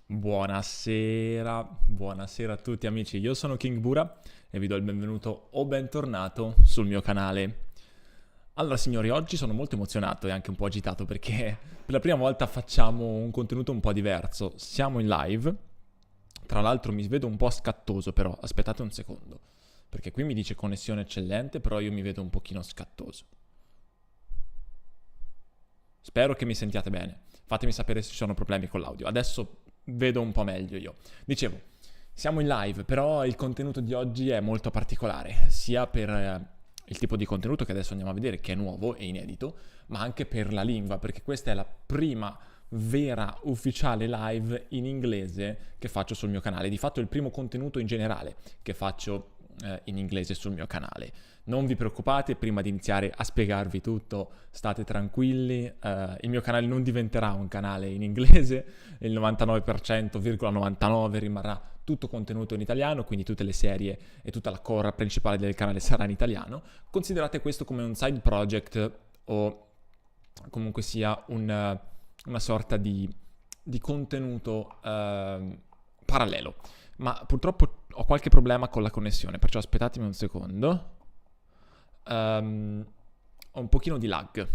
Buonasera a tutti amici, io sono King Bura e vi do il benvenuto o bentornato sul mio canale. Allora signori, oggi sono molto emozionato e anche un po' agitato perché per la prima volta facciamo un contenuto un po' diverso. Siamo in live, tra l'altro mi vedo un po' scattoso però, aspettate un secondo, perché qui mi dice connessione eccellente, però io mi vedo un pochino scattoso. Spero che mi sentiate bene, fatemi sapere se ci sono problemi con l'audio. Adesso vedo un po' meglio io. Dicevo, siamo in live, però il contenuto di oggi è molto particolare, sia per il tipo di contenuto che adesso andiamo a vedere, che è nuovo e inedito, ma anche per la lingua, perché questa è la prima vera ufficiale live in inglese che faccio sul mio canale. Di fatto è il primo contenuto in generale che faccio in inglese sul mio canale. Non vi preoccupate, prima di iniziare a spiegarvi tutto, state tranquilli, il mio canale non diventerà un canale in inglese, il 99,99 rimarrà tutto contenuto in italiano, quindi tutte le serie e tutta la core principale del canale sarà in italiano. Considerate questo come un side project o comunque sia una sorta di contenuto parallelo. Ma purtroppo ho qualche problema con la connessione, perciò aspettatemi un secondo. Ho un pochino di lag.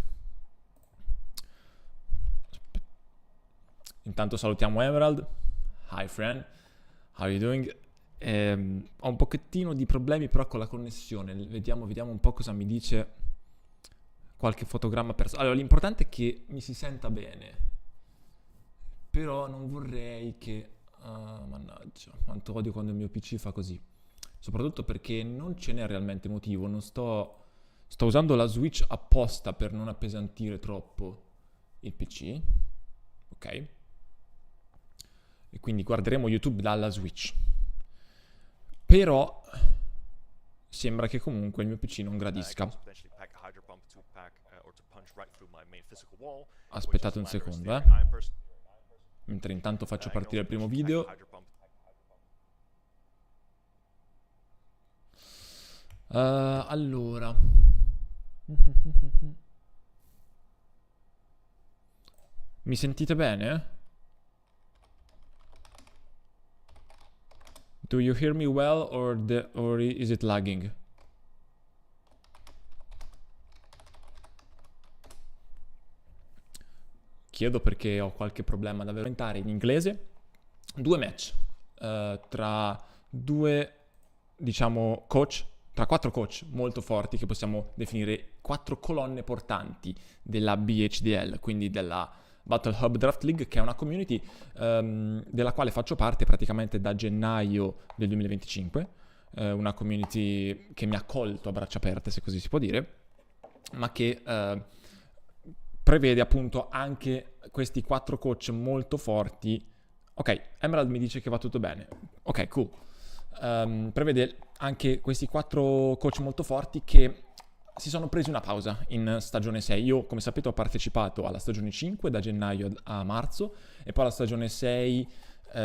Intanto salutiamo Emerald. Hi friend, how are you doing? Ho un pochettino di problemi però con la connessione. Vediamo un po' cosa mi dice qualche fotogramma Allora, l'importante è che mi si senta bene. Però non vorrei che... mannaggia, quanto odio quando il mio PC fa così. Soprattutto perché non ce n'è realmente motivo. Non sto usando la Switch apposta per non appesantire troppo il PC. Ok? E quindi guarderemo YouTube dalla Switch. Però sembra che comunque il mio PC non gradisca. Aspettate un secondo, mentre intanto faccio partire il primo video. Allora, mi sentite bene? Do you hear me well or is it lagging? Chiedo perché ho qualche problema da commentare in inglese. Due match tra due, diciamo, coach, tra quattro coach molto forti che possiamo definire quattro colonne portanti della BHDL, quindi della Battle Hub Draft League, che è una community della quale faccio parte praticamente da gennaio del 2025, una community che mi ha accolto a braccia aperte, se così si può dire, ma che prevede appunto anche questi quattro coach molto forti. Ok, Emerald mi dice che va tutto bene. Ok, cool. Prevede anche questi quattro coach molto forti che si sono presi una pausa in stagione 6. Io, come sapete, ho partecipato alla stagione 5 da gennaio a marzo e poi alla stagione 6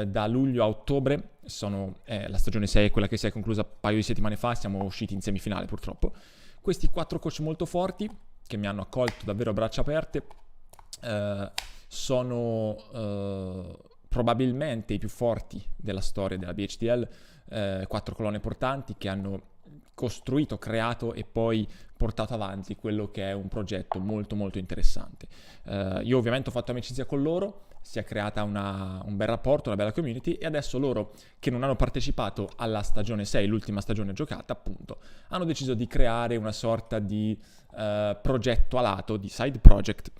da luglio a ottobre. La stagione 6 è quella che si è conclusa un paio di settimane fa, siamo usciti in semifinale purtroppo. Questi quattro coach molto forti che mi hanno accolto davvero a braccia aperte sono probabilmente i più forti della storia della BHDL, quattro colonne portanti che hanno costruito, creato e poi portato avanti quello che è un progetto molto molto interessante. Io ovviamente ho fatto amicizia con loro, si è creata un bel rapporto, una bella community, e adesso loro, che non hanno partecipato alla stagione 6, l'ultima stagione giocata appunto, hanno deciso di creare una sorta di progetto a lato, di side project,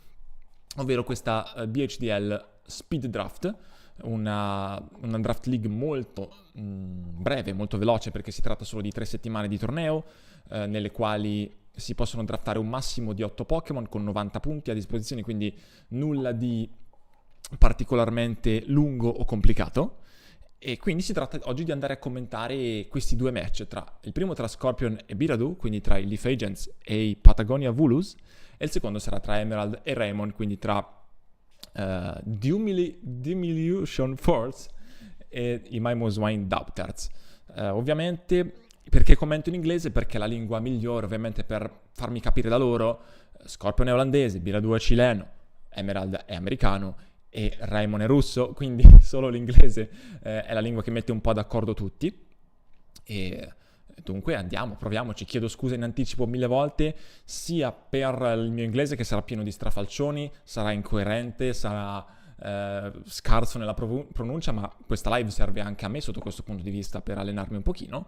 ovvero questa BHDL Speed Draft, una draft league molto breve, molto veloce, perché si tratta solo di 3 settimane di torneo, nelle quali si possono draftare un massimo di 8 Pokémon con 90 punti a disposizione, quindi nulla di particolarmente lungo o complicato. E quindi si tratta oggi di andare a commentare questi due match, il primo tra Scorpion e Biradu, quindi tra i Leaf Agents e i Patagonia Vulus, e il secondo sarà tra Emerald e Raymond, quindi tra Diminution Force e i Mimoswine Doubters. Ovviamente, perché commento in inglese? Perché è la lingua migliore, ovviamente, per farmi capire da loro. Scorpion è olandese, Biradu è cileno, Emerald è americano e Raimon è russo, quindi solo l'inglese è la lingua che mette un po' d'accordo tutti. E dunque andiamo, proviamoci. Chiedo scusa in anticipo 1000 volte, sia per il mio inglese che sarà pieno di strafalcioni, sarà incoerente, sarà scarso nella pronuncia, ma questa live serve anche a me sotto questo punto di vista per allenarmi un pochino.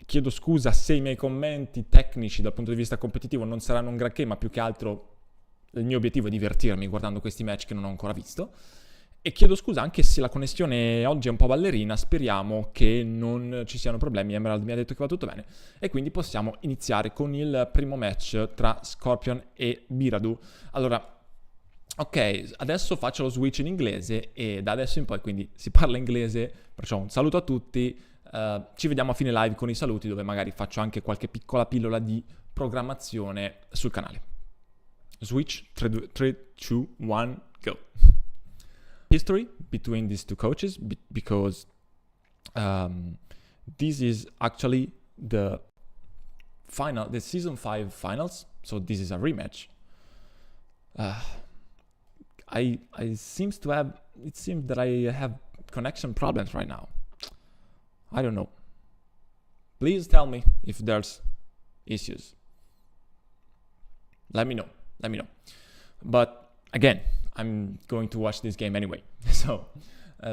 Chiedo scusa se i miei commenti tecnici dal punto di vista competitivo non saranno un granché, ma più che altro il mio obiettivo è divertirmi guardando questi match che non ho ancora visto. E chiedo scusa anche se la connessione oggi è un po' ballerina, speriamo che non ci siano problemi. Emerald mi ha detto che va tutto bene e quindi possiamo iniziare con il primo match tra Scorpion e Biradu. Allora, ok, adesso faccio lo switch in inglese e da adesso in poi quindi si parla inglese, perciò un saluto a tutti. Ci vediamo a fine live con i saluti dove magari faccio anche qualche piccola pillola di programmazione sul canale. Switch, 3, 2, 1, go. History between these two coaches because this is actually the season 5 finals, so this is a rematch. It seems that I have connection problems right now. I don't know. Please tell me if there's issues. Let me know. But again, I'm going to watch this game anyway. So,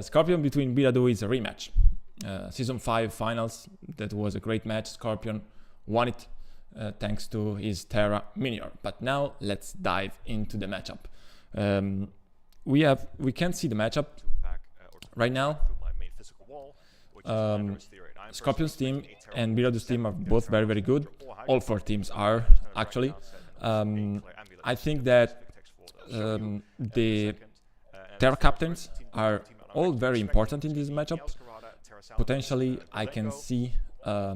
Scorpion between Biradu is a rematch. Season 5 finals, that was a great match. Scorpion won it thanks to his Terra Minior. But now let's dive into the matchup. We can see the matchup right now. Scorpion's team and Biradu's team are both very, very good. All 4 teams are, actually. I think that the Terra captains are all very important in this matchup. Potentially, I can see a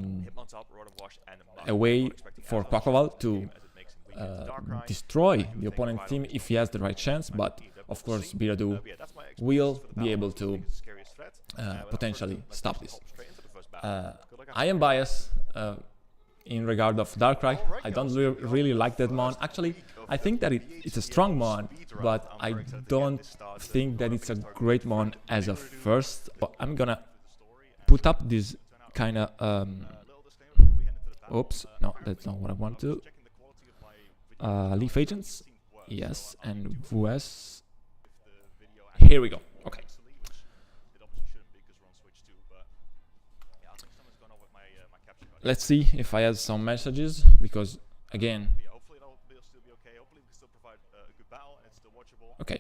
way for Quackleval to destroy the opponent team if he has the right chance, but of course Biradu will be able to potentially stop this. I am biased in regard of Darkrai. I don't really like that mon. Actually, I think that it's a strong mon, but I don't think that it's a great mon as a first. I'm gonna put up this kind of oops, no, that's not what I want to. Leaf agents, yes, and VS. Here we go. Okay. Let's see if I have some messages, because again, okay,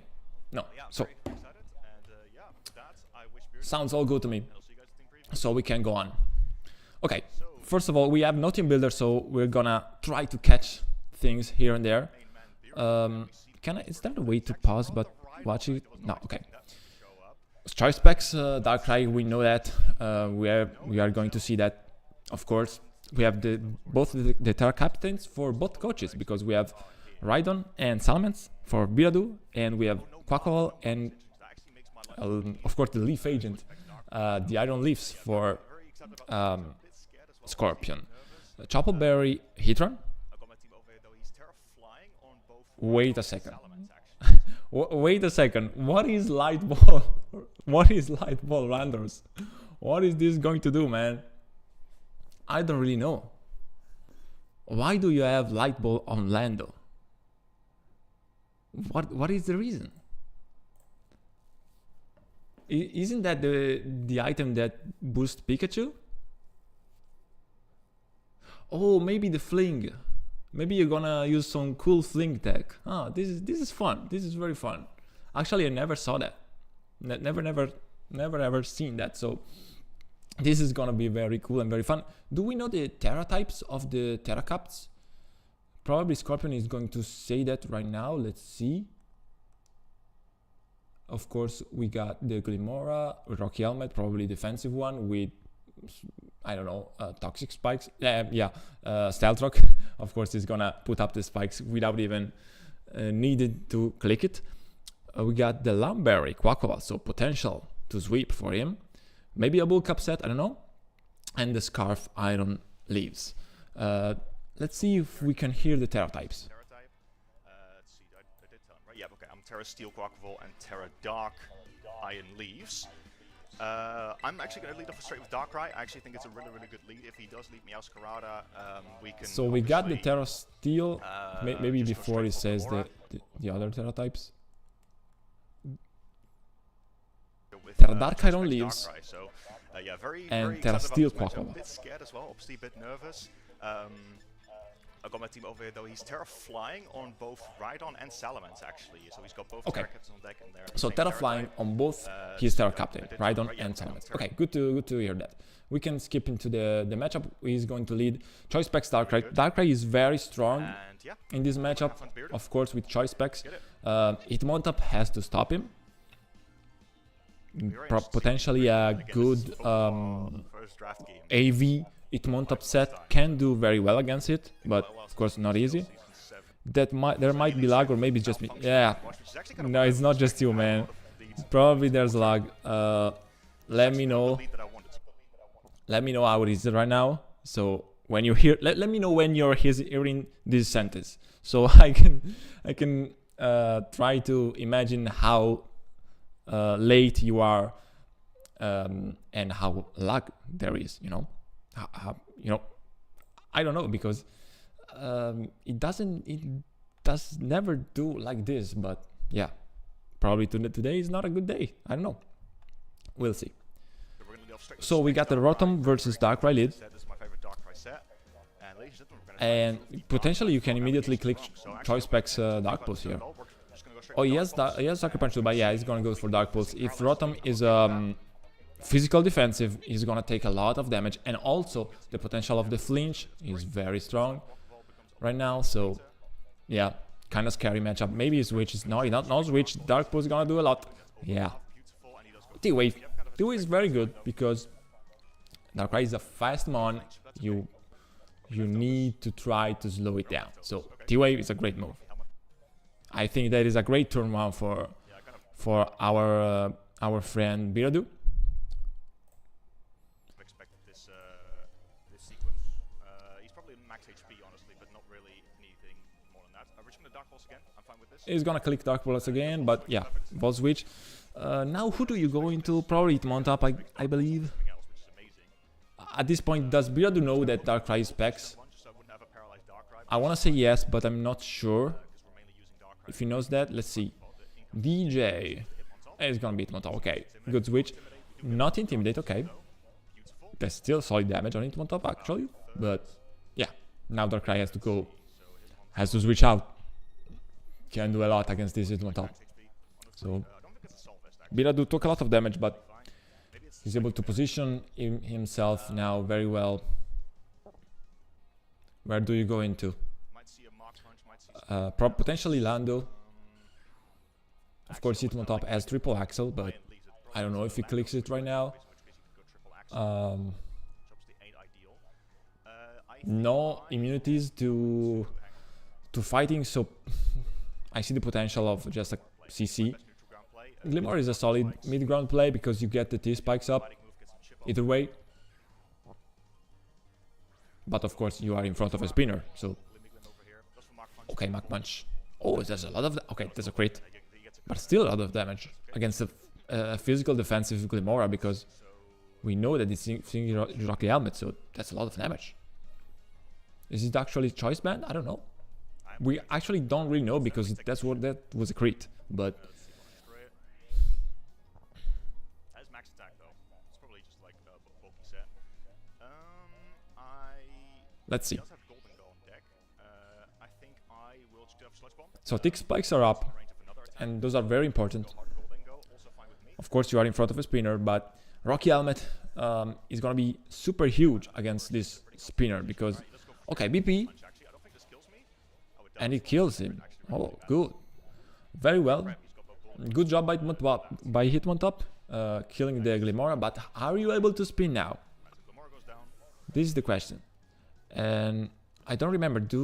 no, so sounds all good to me, so we can go on. Okay, first of all, we have no team builder, so we're gonna try to catch things here and there. Is there a way to pause but watch it? No, okay. Choice specs, Darkrai, we know that. We are going to see that. Of course, we have both the Terra captains for both coaches, because we have Rhydon and Salamence for Biradu, and we have Quackleval and of course the Leaf Agent, the Iron Leafs for Scorpion. Choppleberry Heatran. Wait a second. Wait a second. What is Light Ball? What is Light Ball Randors? What is this going to do, man? I don't really know. Why do you have Light Ball on Lando? What is the reason? Isn't that the item that boosts Pikachu? Oh, maybe the Fling. Maybe you're gonna use some cool Fling tech. Ah, this is fun. This is very fun. Actually, I never saw that. Never ever seen that. So this is gonna be very cool and very fun. Do we know the Terra types of the Terra Caps? Probably Scorpion is going to say that right now. Let's see. Of course, we got the Glimora, Rocky Helmet, probably defensive one with, I don't know, Toxic Spikes. Stealth Rock. Of course, is gonna put up the spikes without even needed to click it. We got the Lumberry Quackleval, so potential to sweep for him. Maybe a Bull Cup set, I don't know. And the Scarf Iron Leaves. Let's see if we can hear the Terra types. Terra Steel Quackable and Terra Dark Iron Leaves. I'm actually going to lead off straight with Darkrai. I actually think it's a really, really good lead. If he does lead me Meowscarada, we can. So we got the Terra Steel. Maybe before he says the other Terra types. Terra Dark Iron Leaves. So, yeah, very Terra Steel Quackable. A bit scared as well, obviously a bit nervous. I've got my team over here though. He's Terra Flying on both Rhydon and Salamence actually. So he's got both Terra Captains on deck and they're so Terra Flying on both his Terra Captain, Rhydon and Salamence. Okay, good to hear that. We can skip into the matchup. He's going to lead Choice Specs Darkrai. Darkrai is very strong in this matchup, of course, with Choice Specs. Hitmontop has to stop him. Potentially a good AV Hitmontop set can do very well against it, but of course not easy. There might be lag, or maybe it's just me. Yeah, no, it's not just you, man. Probably there's lag. Let me know. Let me know how it is right now. So when you hear, let me know when you're hearing this sentence, so I can try to imagine how late you are and how lag there is. You know, I don't know, because it does never do like this. But yeah, probably today is not a good day. I don't know. We'll see. So we got the Rotom versus Darkrai lead, and potentially you can immediately click Choice Specs Dark Pulse here. Oh, he has Sucker Punch too, but yeah, he's gonna go for Dark Pulse. If Rotom is physical defensive, he's gonna take a lot of damage, and also the potential of the flinch is very strong right now. So yeah, kind of scary matchup. Maybe he switches. No, he not switch. Dark Pulse is gonna do a lot. Yeah. T-Wave. T-Wave is very good because Darkrai is a fast mon. You need to try to slow it down. So T-Wave is a great move. I think that is a great turn one for our friend Biradu. He's gonna click Dark Pulse again, but yeah, Volt Switch. Now who do you go into? Probably Hitmontop, I believe. At this point, does Biradu know that Darkrai is specs? I wanna say yes, but I'm not sure if he knows that. Let's see. DJ. It's gonna be Hitmontop. Okay, good switch. Not Intimidate, okay. That's still solid damage on Hitmontop actually, but yeah, now Darkrai has to switch out. Can do a lot against this Hitmontop. So Biradu took a lot of damage, but he's able to position himself now very well. Where do you go into? Potentially Lando. Of course, Hitmontop has triple axle, but I don't know if he clicks it right now. No immunities to fighting, so I see the potential of just a CC. Glimmora is a solid mid-ground play because you get the T-spikes up either way. But of course you are in front of a spinner, so... Okay, Mach Punch. Oh, there's a lot of... Okay, there's a crit. But still a lot of damage against a physical defensive Glimmora, because we know that it's thinking Rocky Helmet, so that's a lot of damage. Is it actually Choice Band? I don't know. We actually don't really know, because that was a crit, but... Let's see. So tick spikes are up, and those are very important. Of course, you are in front of a spinner, but Rocky Helmet is gonna be super huge against this spinner because, okay, BP, and it kills him. Oh, good, very well. Good job by Hitmontop, killing the Glimmora. But how are you able to spin now? This is the question. And I don't remember. Did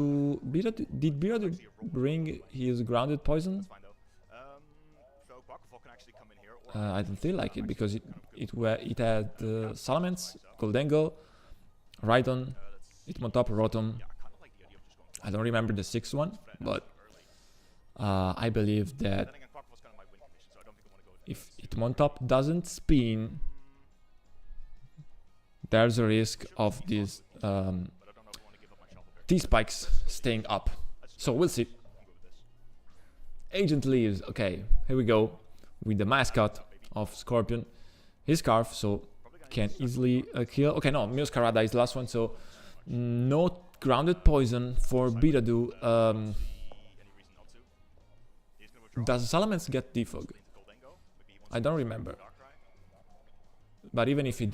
Biradu bring his grounded poison? I don't feel like it, because it had Salamence, Goldengo, Rhydon, Hitmontop, Rotom. I don't remember the sixth one, but I believe that if Hitmontop doesn't spin, there's a risk of these T-spikes staying up. So we'll see. Agent leaves. Okay, here we go with the mascot of Scorpion. His scarf, so can easily kill. Okay, no, Muscarada is the last one, so no grounded poison for Biradu. Does Salamence get defog? I don't remember. But even if he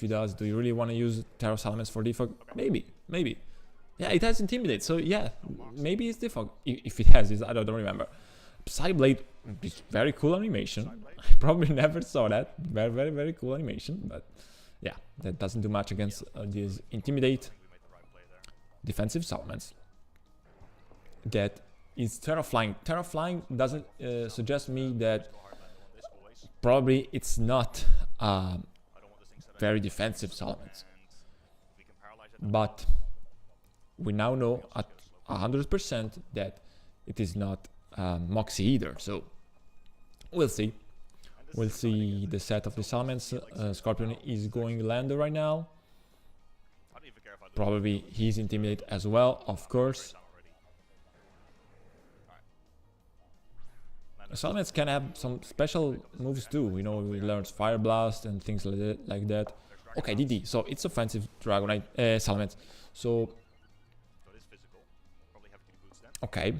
does, do you really want to use Terra Salamence for defog? Maybe. Yeah, it has Intimidate, so yeah, maybe it's defog. If it has, I don't remember. Psyblade is very cool animation. I probably never saw that. Very cool animation, but yeah, that doesn't do much against this Intimidate defensive Salamence. That is Terra Flying. Terra Flying doesn't suggest me that probably it's not very defensive Salamence. But we now know at 100% that it is not Moxie either, so we'll see. We'll see the set of the Salamence. Scorpion is going Lando right now. Probably he's Intimidate as well, of course. Salamence can have some special moves too, you know, he learns Fire Blast and things like that. Okay, DD, so it's offensive Dragonite, Salamence. So, okay.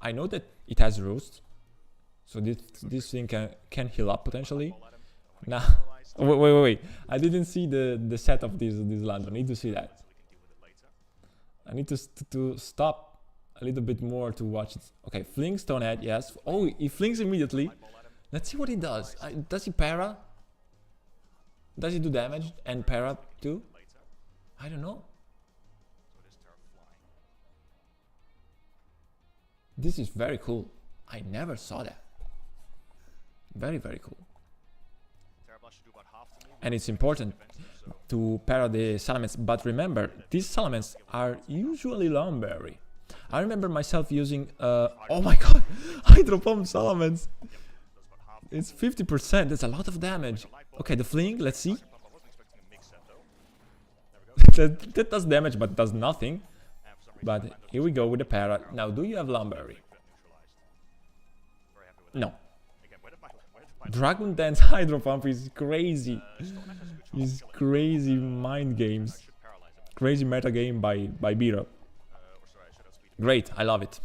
I know that it has Roost, so this thing can heal up potentially. Now, wait! I didn't see the set of this land. I need to see that. I need to stop a little bit more to watch it. Okay, Fling Stonehead, yes. Oh, he flings immediately. Let's see what he does. Does he para? Does he do damage and para too? I don't know. This is very cool. I never saw that. Very cool. And it's important to para the Salamence, but remember, these Salamence are usually Lumberry. I remember myself using, oh my god, Hydro Pump Salamence. It's 50%, that's a lot of damage. Okay, the Fling, let's see. that does damage, but does nothing. But here we go with the para. Now, do you have Lumberry? No. Dragon Dance Hydro Pump is crazy. These crazy mind games. Crazy meta game by Bira. Great, I love it.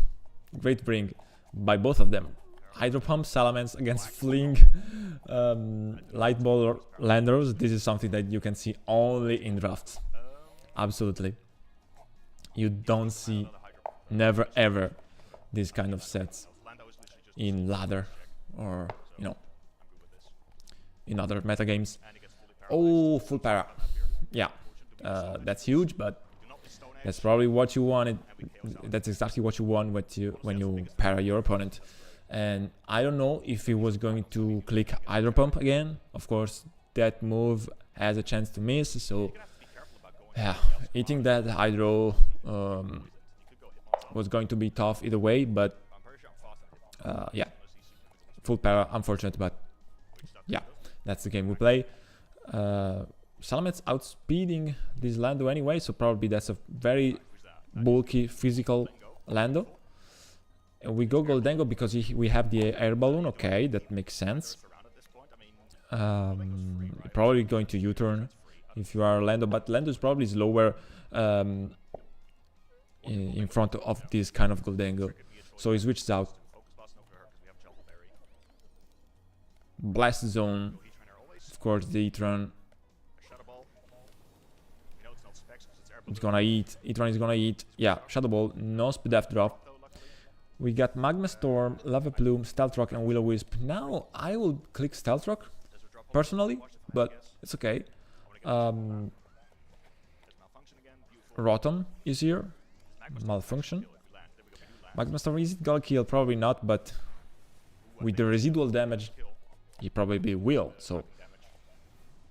Great bring by both of them. Hydro Pump Salamence against Fling Light Ball Landers. This is something that you can see only in drafts. Absolutely. You don't see, never ever, these kind of sets in ladder or, you know, in other meta games. Oh, full para. Yeah, that's huge, but that's probably what you wanted. That's exactly what you want when you para your opponent. And I don't know if he was going to click Hydro Pump again. Of course, that move has a chance to miss, so yeah, eating that Hydro was going to be tough either way, but yeah, full para, unfortunate, but yeah, that's the game we play. Salamence outspeeding this Lando anyway, so probably that's a very bulky physical Lando. And we go Goldengo because we have the air balloon. Okay, that makes sense. Probably going to U-turn if you are Lando, but Lando is probably slower in front of this kind of Goldengo, so he switches out. Blast Zone, of course, the E-turn. It's gonna eat. E-turn is gonna eat. Yeah, Shadow Ball, no speed F drop. We got Magma Storm, Lava Plume, Stealth Rock, and Will-O-Wisp. Now I will click Stealth Rock, personally, but it's okay. Rotom is here. Malfunction. Magma Storm, is it gonna kill? Probably not, but with the residual damage, he probably will. So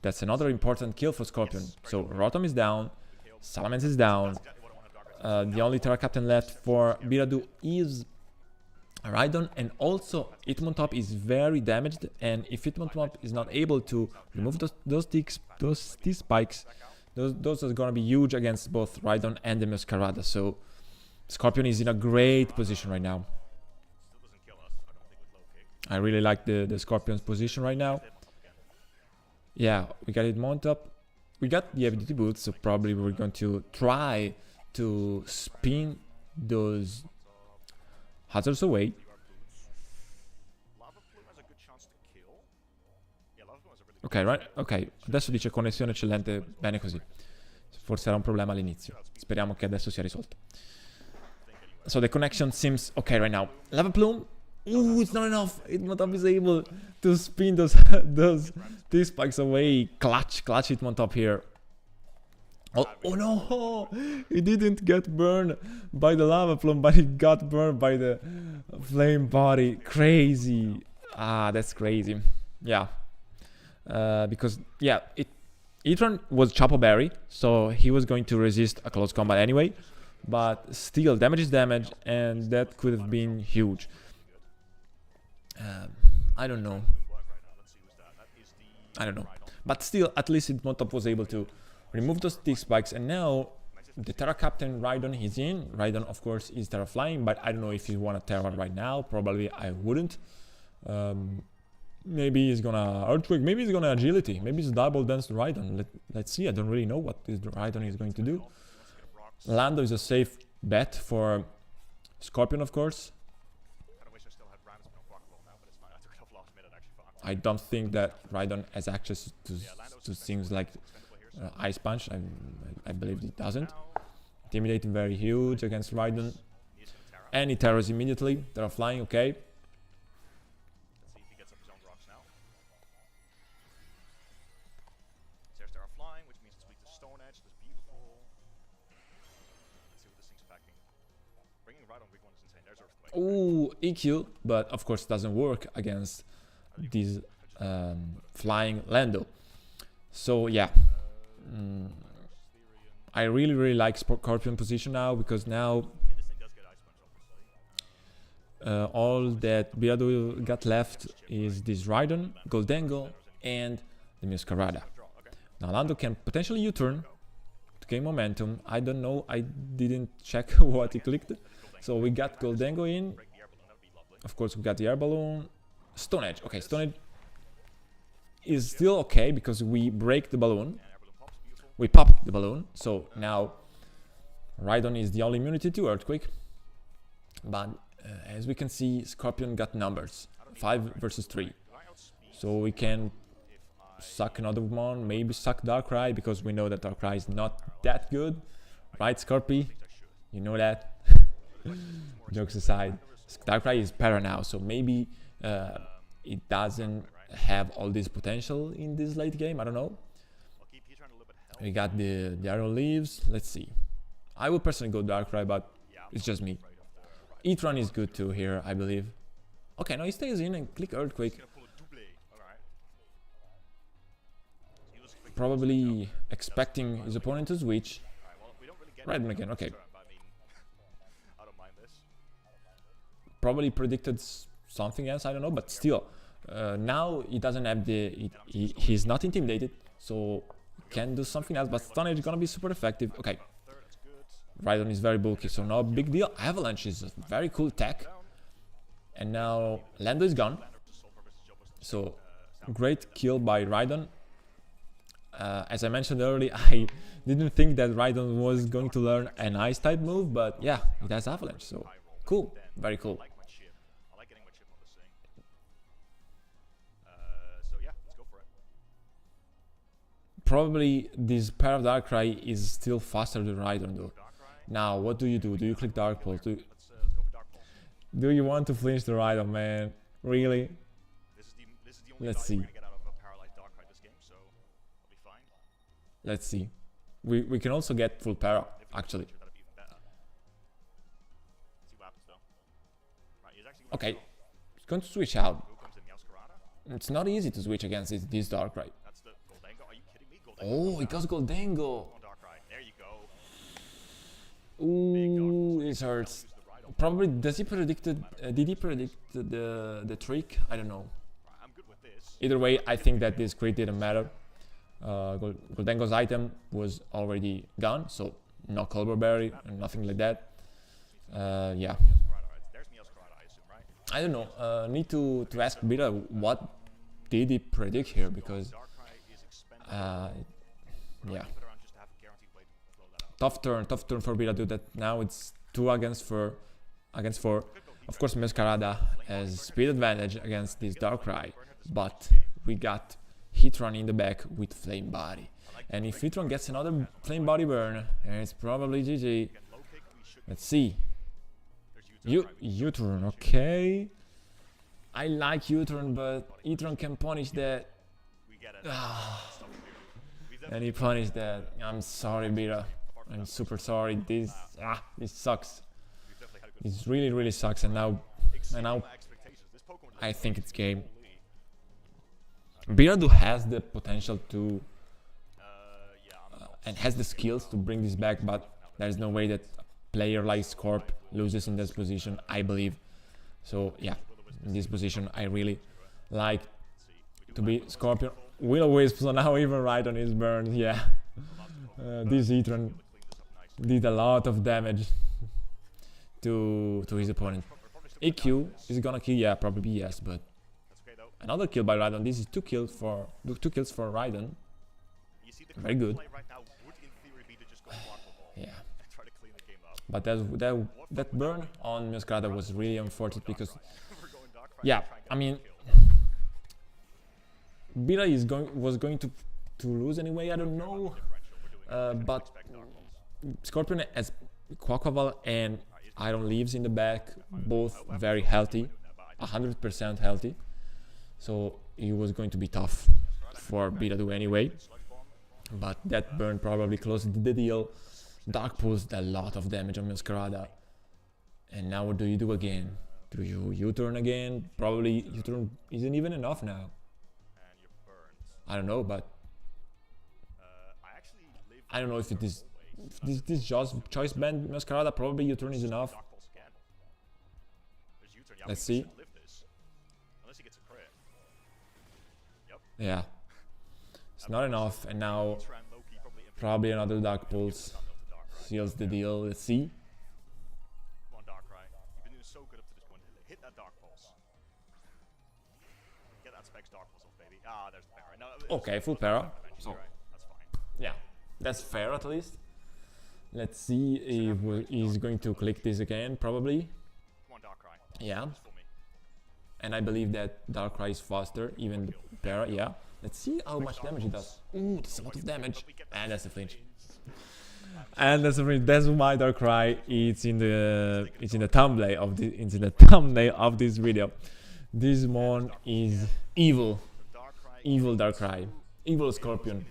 that's another important kill for Scorpion. So Rotom is down, Salamence is down. The only Terra Captain left for Biradu is Rhydon, and also Hitmontop is very damaged, and if Hitmontop is not able to remove those T-spikes, those are gonna be huge against both Rhydon and the Masquerada. So Scorpion is in a great position right now. I really like the Scorpion's position right now. Yeah, we got Hitmontop. We got the ability boots, so probably we're going to try to spin those hazards away. Ok, right? Ok, adesso dice connessione eccellente, bene così. Forse era un problema all'inizio. Speriamo che adesso sia risolto. So the connection seems okay right now. Lava Plume. Ooh, it's not enough. Hitmontop is able to spin those T-spikes away. Clutch Hitmontop here. Oh no! He didn't get burned by the lava plume, but he got burned by the flame body. Crazy. Ah, that's crazy. Yeah. Because, yeah, Etron was Chapo Berry, so he was going to resist a close combat anyway. But still, damage is damage, and that could have been huge. I don't know. But still, at least Hitmontop was able to remove those T-spikes, and now the Terra Captain Rhydon is in. Rhydon, of course, is Terra Flying, but I don't know if he want a Terra right now. Probably I wouldn't. Maybe he's gonna Earthquake, maybe he's gonna Agility, maybe it's Double Dance Rhydon. Let's see, I don't really know what this Rhydon is going to do. Lando is a safe bet for Scorpion, of course. I don't think that Rhydon has access to things like Ice Punch. I believe it doesn't. Intimidating very huge against Rhydon. And he terrors immediately. Terra Flying, okay. Ooh, EQ, but of course doesn't work against this flying Lando. So yeah, I really like Scorpion position now, because now all that BHDL got left is this Rhydon, Goldengo, and the Masquerada. Now Lando can potentially U-turn to gain momentum. I don't know, I didn't check what he clicked. So we got Goldengo in. Of course, we got the air balloon. Stone Edge. Okay, Stone Edge is still okay because we break the balloon. We pop the balloon. So now Rhydon is the only immunity to Earthquake. But as we can see, Scorpion got numbers. 5 versus 3. So we can suck another one. Maybe suck Darkrai, because we know that Darkrai is not that good. Right, Scorpy? You know that. Jokes aside, Darkrai is para now, so maybe it doesn't have all this potential in this late game. I don't know. We got the Arrow Leaves. Let's see. I would personally go Darkrai, but it's just me. Etron is good too here, I believe. Okay, now he stays in and click Earthquake. Probably expecting his opponent to switch. Rhydon again, okay. Probably predicted something else, I don't know, but still, now he doesn't have the, he's not intimidated, so can do something else, but Stone Edge is gonna be super effective. Okay, Rhydon is very bulky, so no big deal. Avalanche is a very cool tech, and now Lando is gone, so great kill by Rhydon. As I mentioned earlier, I didn't think that Rhydon was going to learn an Ice type move, but yeah, it has Avalanche, so cool, very cool. Probably this pair of Darkrai is still faster than Rhydon though. Now, what do? Do you click Dark Pulse? Do you want to flinch the Rhydon, man? Really? Let's see. Let's see. We can also get full para, actually. Okay, it's going to switch out. It's not easy to switch against this Darkrai. Oh, it goes Goldengo. Ooh, it hurts. Probably did he predict the trick? I don't know. I'm good with this. Either way, I think that this crit didn't matter. Goldengo's item was already gone, so no Culver Berry and nothing like that. Yeah. There's Miascarada, I assume, right? I don't know. Need to ask Bira what did he predict here, because yeah, tough turn for Bira to do that. Now it's 2 against 4. Of course, Mascarada has speed advantage against this Darkrai, but we got Heatran in the back with Flame Body, and if Heatran gets another Flame Body burn, it's probably GG. Let's see. U-turn, okay. I like U-turn, but E-turn can punish that. And he punished that. I'm sorry, Bira. I'm super sorry. This sucks. This really sucks. And now I think it's game. Bira has the potential to and has the skills to bring this back, but there's no way that a player like Scorp loses in this position, I believe. So yeah, in this position I really like to be Scorpion. Will-O-Wisp, so now even right on his burn, yeah. This Heatran did a lot of damage to his opponent. EQ is gonna kill, yeah, probably yes, but another kill by Rhydon. This is 2 kills for Rhydon. Very good. Yeah. But that burn on Mascarada was really unfortunate because, yeah, I mean, Bira was going to lose anyway. I don't know, but Scorpion has Quaquaval and Iron Leaves in the back, both very healthy, 100% healthy. So it was going to be tough for Bira to do anyway. But that burn probably closed the deal. Dark Pulse a lot of damage on Mascarada. And now what do you do again? Do you U-turn again? Probably U-turn isn't even enough now. I don't know, but I don't know if it is this just choice band Mascarada. Probably U-turn is enough. Let's see. Yeah, it's not enough, and now probably another Dark Pulse seals the deal. Let's see. Come on, Darkrai. You've been doing so good up to this point. Hit that Dark Pulse. Get that Specs Dark Pulse off, baby. Ah, there's the para. No, okay, full para. So, that's fine. Yeah, that's fair at least. Let's see if he's going to click this again, probably. Come on, Darkrai. Yeah. And I believe that Darkrai is faster, even the para, yeah. Let's see how much damage it does. Ooh, that's a lot of damage. And that's a flinch. And that's a flinch. That's why Darkrai it's in the thumbnail of this video. This mon is evil. Evil Darkrai. Evil Scorpion.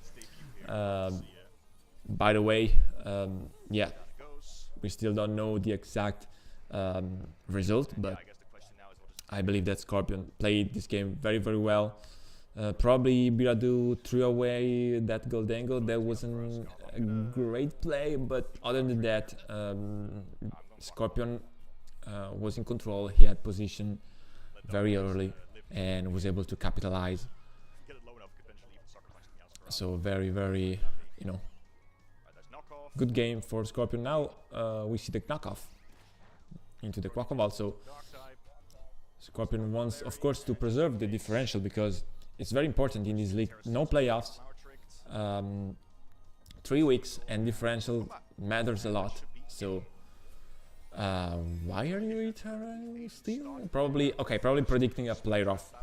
By the way, yeah, we still don't know the exact result, but I believe that Scorpion played this game very well. Probably Biradu threw away that Goldengo. That wasn't a great play, but other than that, Scorpion was in control. He had position very early and was able to capitalize. So very, you know, good game for Scorpion. Now we see the knockoff into the Quaquaval. So Scorpion wants, of course, to preserve the differential because it's very important in this league. No playoffs, 3 weeks, and differential matters a lot. So why are you still? Probably predicting a playoff.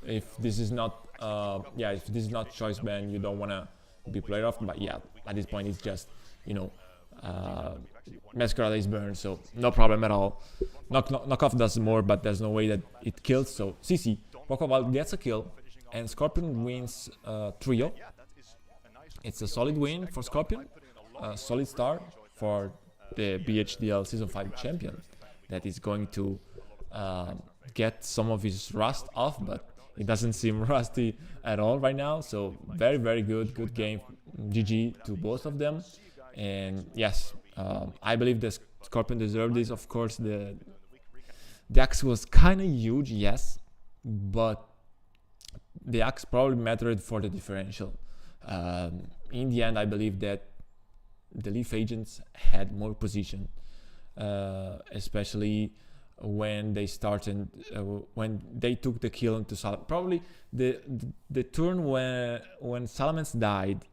If this is not, if this is not choice ban, you don't wanna be playoff. But yeah, at this point, it's just, you know, Mascarada is burned, so no problem at all. Knockoff does more, but there's no way that it kills. So CC Quaquaval gets a kill, and Scorpion wins trio. It's a solid win for Scorpion, a solid start for the BHDL Season 5 champion that is going to get some of his rust off, but it doesn't seem rusty at all right now. So very good game. GG to both of them. And yes, I believe the Scorpion deserved this. Of course, the axe was kind of huge, yes, but the axe probably mattered for the differential. In the end, I believe that the Leaf Agents had more position, especially when they started, when they took the kill into probably the turn when Salamence died.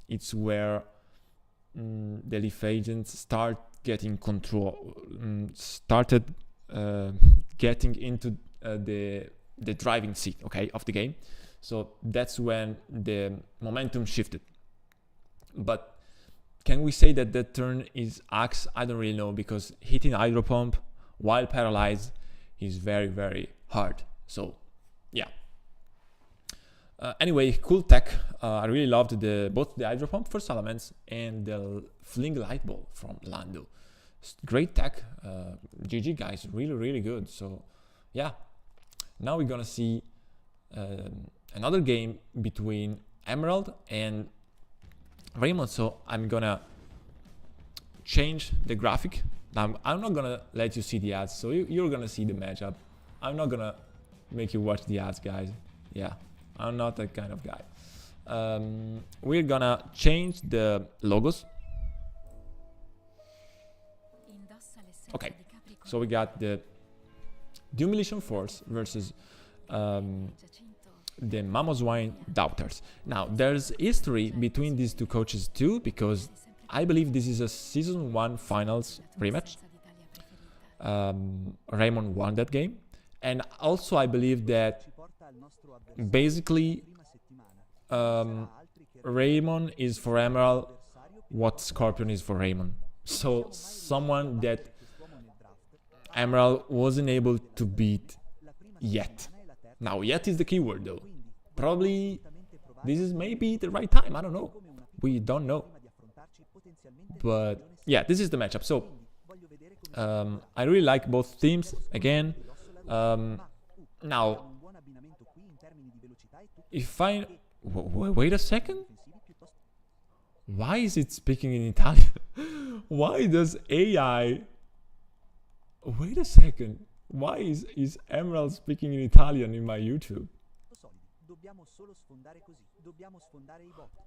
It's where the Leaf Agents start getting control, started getting into the driving seat, okay, of the game. So that's when the momentum shifted. But can we say that that turn is axe? I don't really know, because hitting Hydro Pump while paralyzed is very, very hard. So yeah. Anyway, cool tech. I really loved both the Hydro Pump for Salamence and the Fling Light Ball from Lando. Great tech. GG guys, really, really good. So yeah, now we're gonna see another game between Emerald and Raymond. So I'm gonna change the graphic. Now I'm not gonna let you see the ads, so you're gonna see the matchup. I'm not gonna make you watch the ads, guys. Yeah, I'm not that kind of guy. We're gonna change the logos. Okay, so we got the Demolition Force versus the Mamoswine Doubters. Now, there's history between these two coaches too, because I believe this is a Season 1 Finals rematch. Raymond won that game. And also I believe that basically Raymond is for Emerald what Scorpion is for Raymond. So someone that Emerald wasn't able to beat yet. Now, yet is the keyword though. Probably this is maybe the right time, I don't know. We don't know. But yeah, this is the matchup. So I really like both teams again. Now, if I wait a second, why is it speaking in Italian? Why does AI? Wait a second. Why is Emerald speaking in Italian in my YouTube?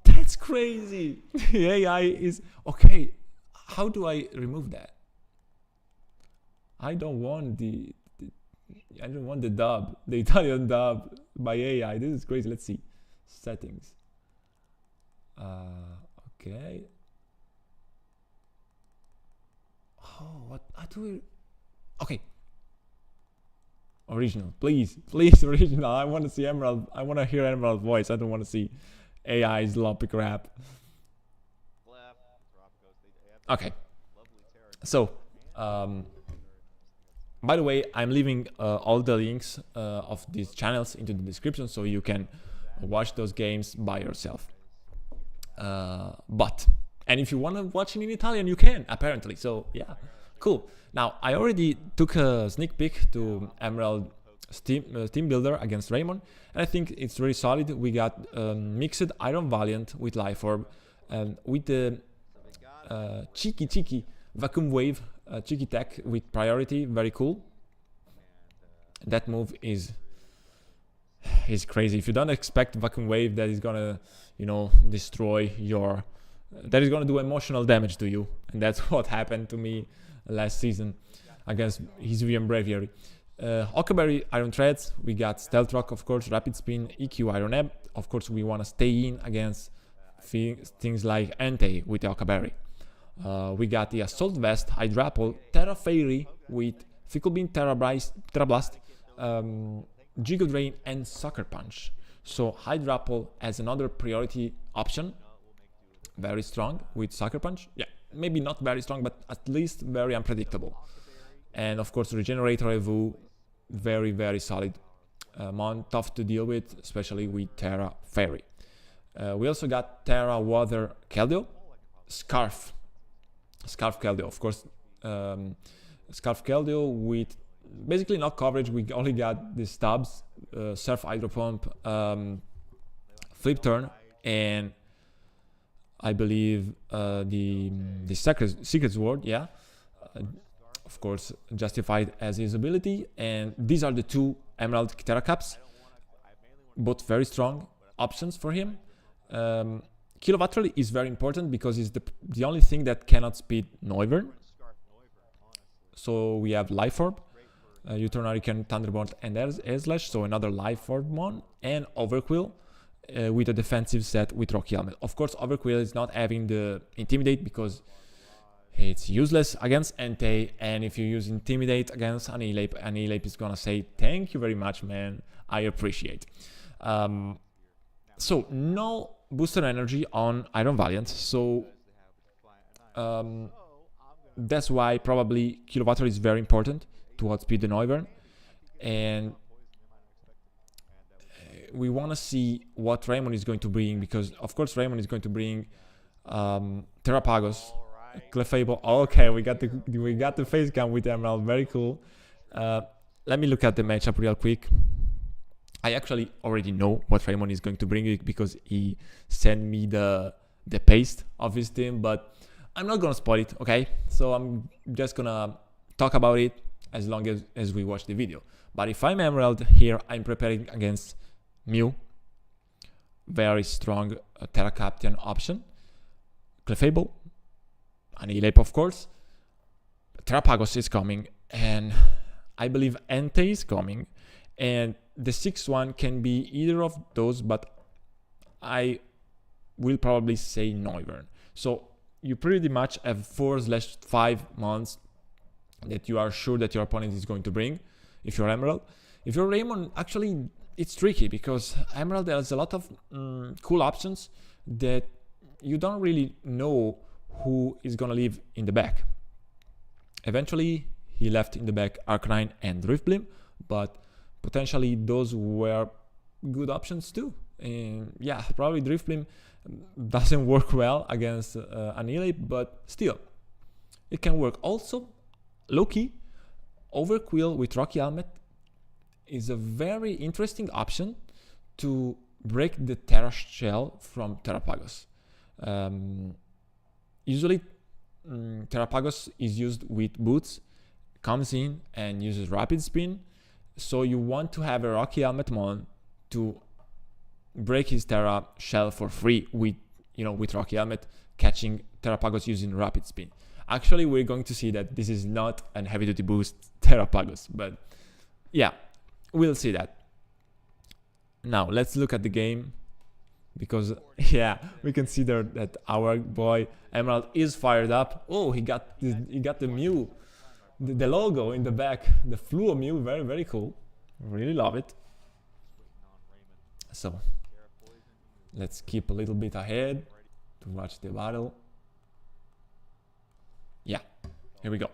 That's crazy. The AI is okay. How do I remove that? I don't want the dub, the Italian dub by AI. This is crazy. Let's see settings. Okay. Oh, what? How do we? Okay. Original, please, original. I want to see Emerald. I want to hear Emerald's voice. I don't want to see AI's loppy crap. Okay. So, by the way, I'm leaving all the links of these channels into the description, so you can watch those games by yourself. And if you want to watch it in Italian, you can, apparently. So yeah, cool. Now, I already took a sneak peek to Emerald team builder against Raymond, and I think it's really solid. We got mixed Iron Valiant with Life Orb, with the cheeky Vacuum Wave, cheeky tech with priority, very cool. That move is crazy. If you don't expect Vacuum Wave, that is gonna, destroy your... that is gonna do emotional damage to you, and that's what happened to me last season against Hisuian Braviary. Huckleberry Iron Threads, we got Stealth Rock, of course, Rapid Spin, EQ Iron Ebb. Of course, we want to stay in against things like Entei with the Huckleberry. We got the Assault Vest, Hydrapple, Terra Fairy with Fickle Beam, Terra Blast, Jiggle Drain, and Sucker Punch. So Hydrapple as another priority option, very strong with Sucker Punch. Yeah, maybe not very strong, but at least very unpredictable. And of course, Regenerator Evu, very, very solid. Mon, tough to deal with, especially with Terra Fairy. We also got Terra Water Keldeo, Scarf Keldeo, of course. Scarf Keldeo with basically no coverage. We only got the stabs, Surf Hydro Pump, Flip Turn, and I believe the secret word, yeah. Of course, justified as his ability, and these are the two Emerald Terra Caps, both very strong options for him. Kilowatt is very important because it's the only thing that cannot speed Noivern. So we have Life Orb, U-turn Hurricane, Thunderbolt, and Air Slash, so another Life Orb one, and Overquill with a defensive set with Rocky Helmet. Of course, Overquill is not having the Intimidate because it's useless against Entei, and if you use Intimidate against Annihilate is gonna say, thank you very much, man, I appreciate. So, no booster energy on Iron Valiant, so that's why probably Kilowatt is very important to outspeed the Noivern, and we want to see what Raymond is going to bring, because of course Raymond is going to bring Terrapagos, Clefable. Okay, we got the face cam with Emerald, very cool. Let me look at the matchup real quick. I actually already know what Raymond is going to bring because he sent me the paste of his team, but I'm not gonna spoil it, okay? So I'm just gonna talk about it as long as we watch the video. But if I'm Emerald here, I'm preparing against Mew, very strong Terra Captain option, Clefable, Annihilate of course, Terrapagos is coming, and I believe Entei is coming, and the 6th one can be either of those, but I will probably say Noivern. So you pretty much have 4/5 months that you are sure that your opponent is going to bring, if you're Emerald. If you're Raymond, actually it's tricky, because Emerald has a lot of cool options that you don't really know who is gonna leave in the back. Eventually he left in the back Arcanine and Driftblim, but potentially those were good options too. And yeah, probably Driftblim doesn't work well against Annihilate, but still it can work. Also, low-key, Overquill with Rocky Helmet is a very interesting option to break the Terra Shell from Terrapagos. Usually Terrapagos is used with boots, comes in and uses rapid spin, so you want to have a Rocky Helmet mon to break his Terra Shell for free with, with Rocky Helmet, catching Terrapagos using rapid spin. Actually, we're going to see that this is not an heavy duty boost Terrapagos, but yeah, we'll see that. Now let's look at the game, because yeah, we consider that our boy Emerald is fired up. Oh, he got the Mew, the logo in the back, the Fluo Mew, very, very cool. Really love it. So let's keep a little bit ahead to watch the battle. Yeah, here we go.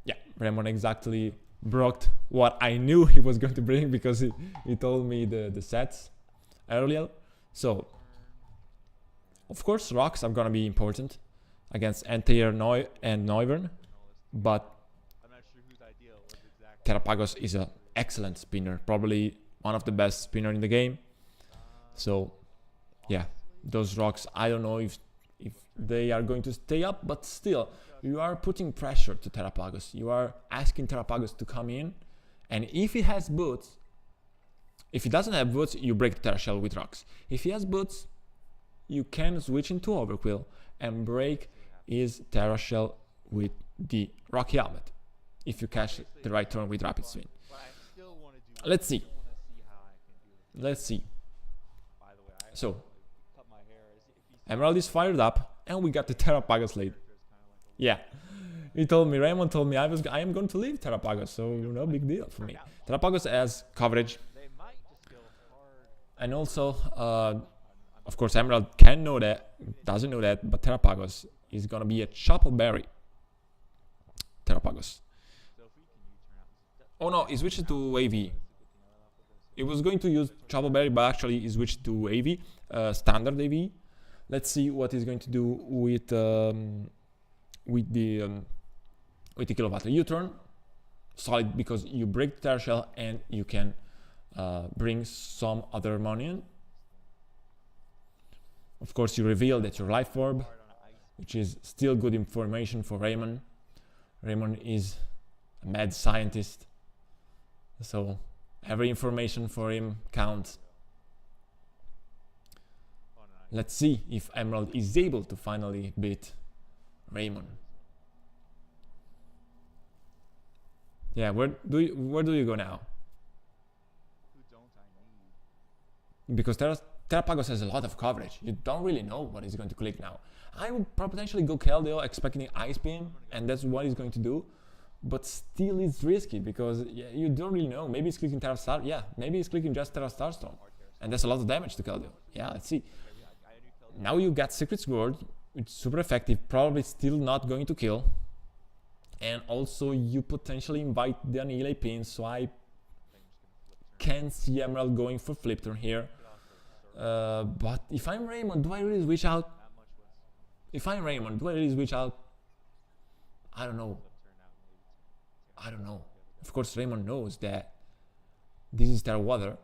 Yeah, Raymond exactly broke what I knew he was going to bring, because he told me the sets earlier. So of course rocks are gonna be important against Entei and Noivern, but Terrapagos is an excellent spinner, probably one of the best spinner in the game. So yeah, those rocks, I don't know if they are going to stay up, but still you are putting pressure to Terrapagos. You are asking Terrapagos to come in, and if he has boots, if he doesn't have boots, you break the Terra Shell with rocks. If he has boots, you can switch into Overquill and break his Terra Shell with the Rocky Helmet, if you catch the right turn with Rapid Swing. Let's see. Let's see. So Emerald is fired up, and we got the Terrapagos late. Yeah, he told me, Raymond told me I am going to leave Terrapagos, so no big deal for me. Terrapagos has coverage, and also of course Emerald doesn't know that, but Terrapagos is gonna be a Choppleberry. Terrapagos. Oh no, he switched to AV. He was going to use Choppleberry, but actually he switched to AV, standard AV. Let's see what he's going to do with the Kilowatt. U-turn, solid, because you break the Terra Shell and you can bring some other money in. Of course, you reveal that your life orb, which is still good information for Raymond. Raymond is a mad scientist, so every information for him counts. Let's see if Emerald is able to finally beat Raymond. Yeah, where do you go now? Because Terrapagos has a lot of coverage. You don't really know what he's going to click now. I would potentially go Keldeo expecting Ice Beam, and that's what he's going to do. But still it's risky, because you don't really know. Maybe he's clicking Terra Star. Yeah, maybe he's clicking just Terra Starstorm. And that's a lot of damage to Keldeo. Yeah, let's see. Now you got Secret Sword, which is super effective, probably still not going to kill. And also you potentially invite the Annihilate Pin, so I can see Emerald going for Flip Turn here. But if I'm Raymond, do I really switch out? If I'm Raymond, do I really switch out? I don't know. I don't know. Of course, Raymond knows that this is Terra Water,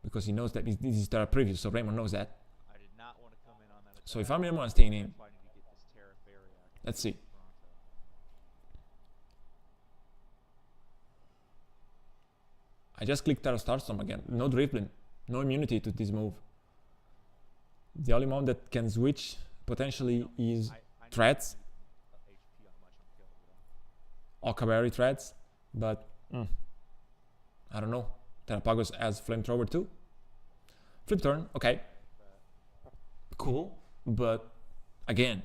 because he knows that this is Terra Previous, so Raymond knows that. So if I'm Raymond, I'm staying in. Let's see. I just clicked Terra Starstorm again. No Driftblim, no immunity to this move. The only mount that can switch potentially is Threads. Okaberry Threads, but I don't know. Terrapagos has Flamethrower too. Flip Turn, okay. Cool, but again.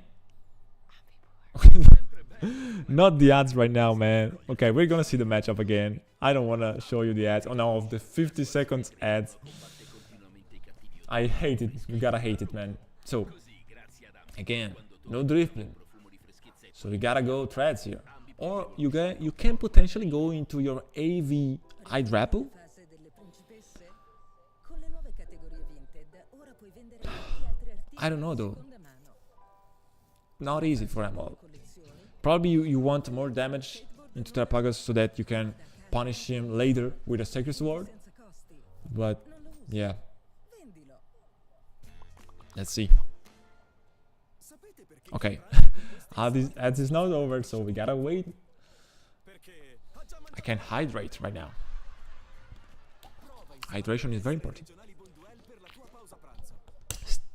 Not the ads right now, man. Okay, we're gonna see the matchup again. I don't wanna show you the ads. Oh no, of the 50 seconds ads. I hate it. You gotta hate it, man. So, again, no Driftblim. So you gotta go Threads here. Or you can potentially go into your AV Hydrapple. I don't know though. Not easy for them all. Probably you want more damage into Terrapagos so that you can punish him later with a Sacred Sword. But yeah. Let's see. Okay. Ads is not over, so we gotta wait. I can hydrate right now. Hydration is very important.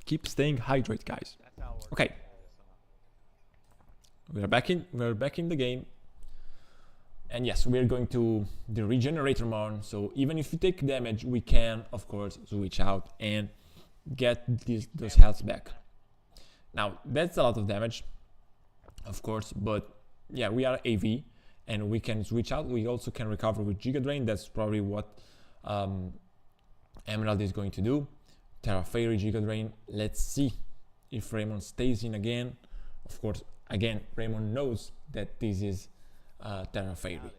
Keep staying hydrated, guys. Okay. We're back in the game. And yes, we're going to the Regenerator Mon. So even if you take damage, we can, of course, switch out and get those healths back. Now, that's a lot of damage, of course, but yeah, we are AV and we can switch out. We also can recover with Giga Drain. That's probably what Emerald is going to do. Terra Fairy, Giga Drain. Let's see if Raymond stays in again. Of course, again, Raymond knows that this is Terra Fairy.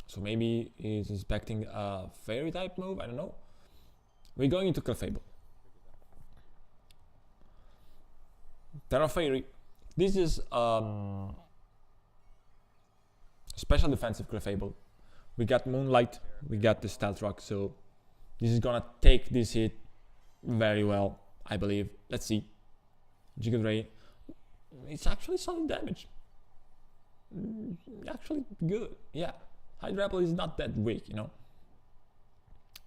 So maybe he's expecting a Fairy type move, I don't know. We're going into Clefable. Terra Fairy. This is special defensive Clefable. We got Moonlight, we got the Stealth Rock, so this is gonna take this hit very well, I believe. Let's see. Giga Drain. It's actually solid damage. Actually good, yeah. Hydrapple is not that weak, you know.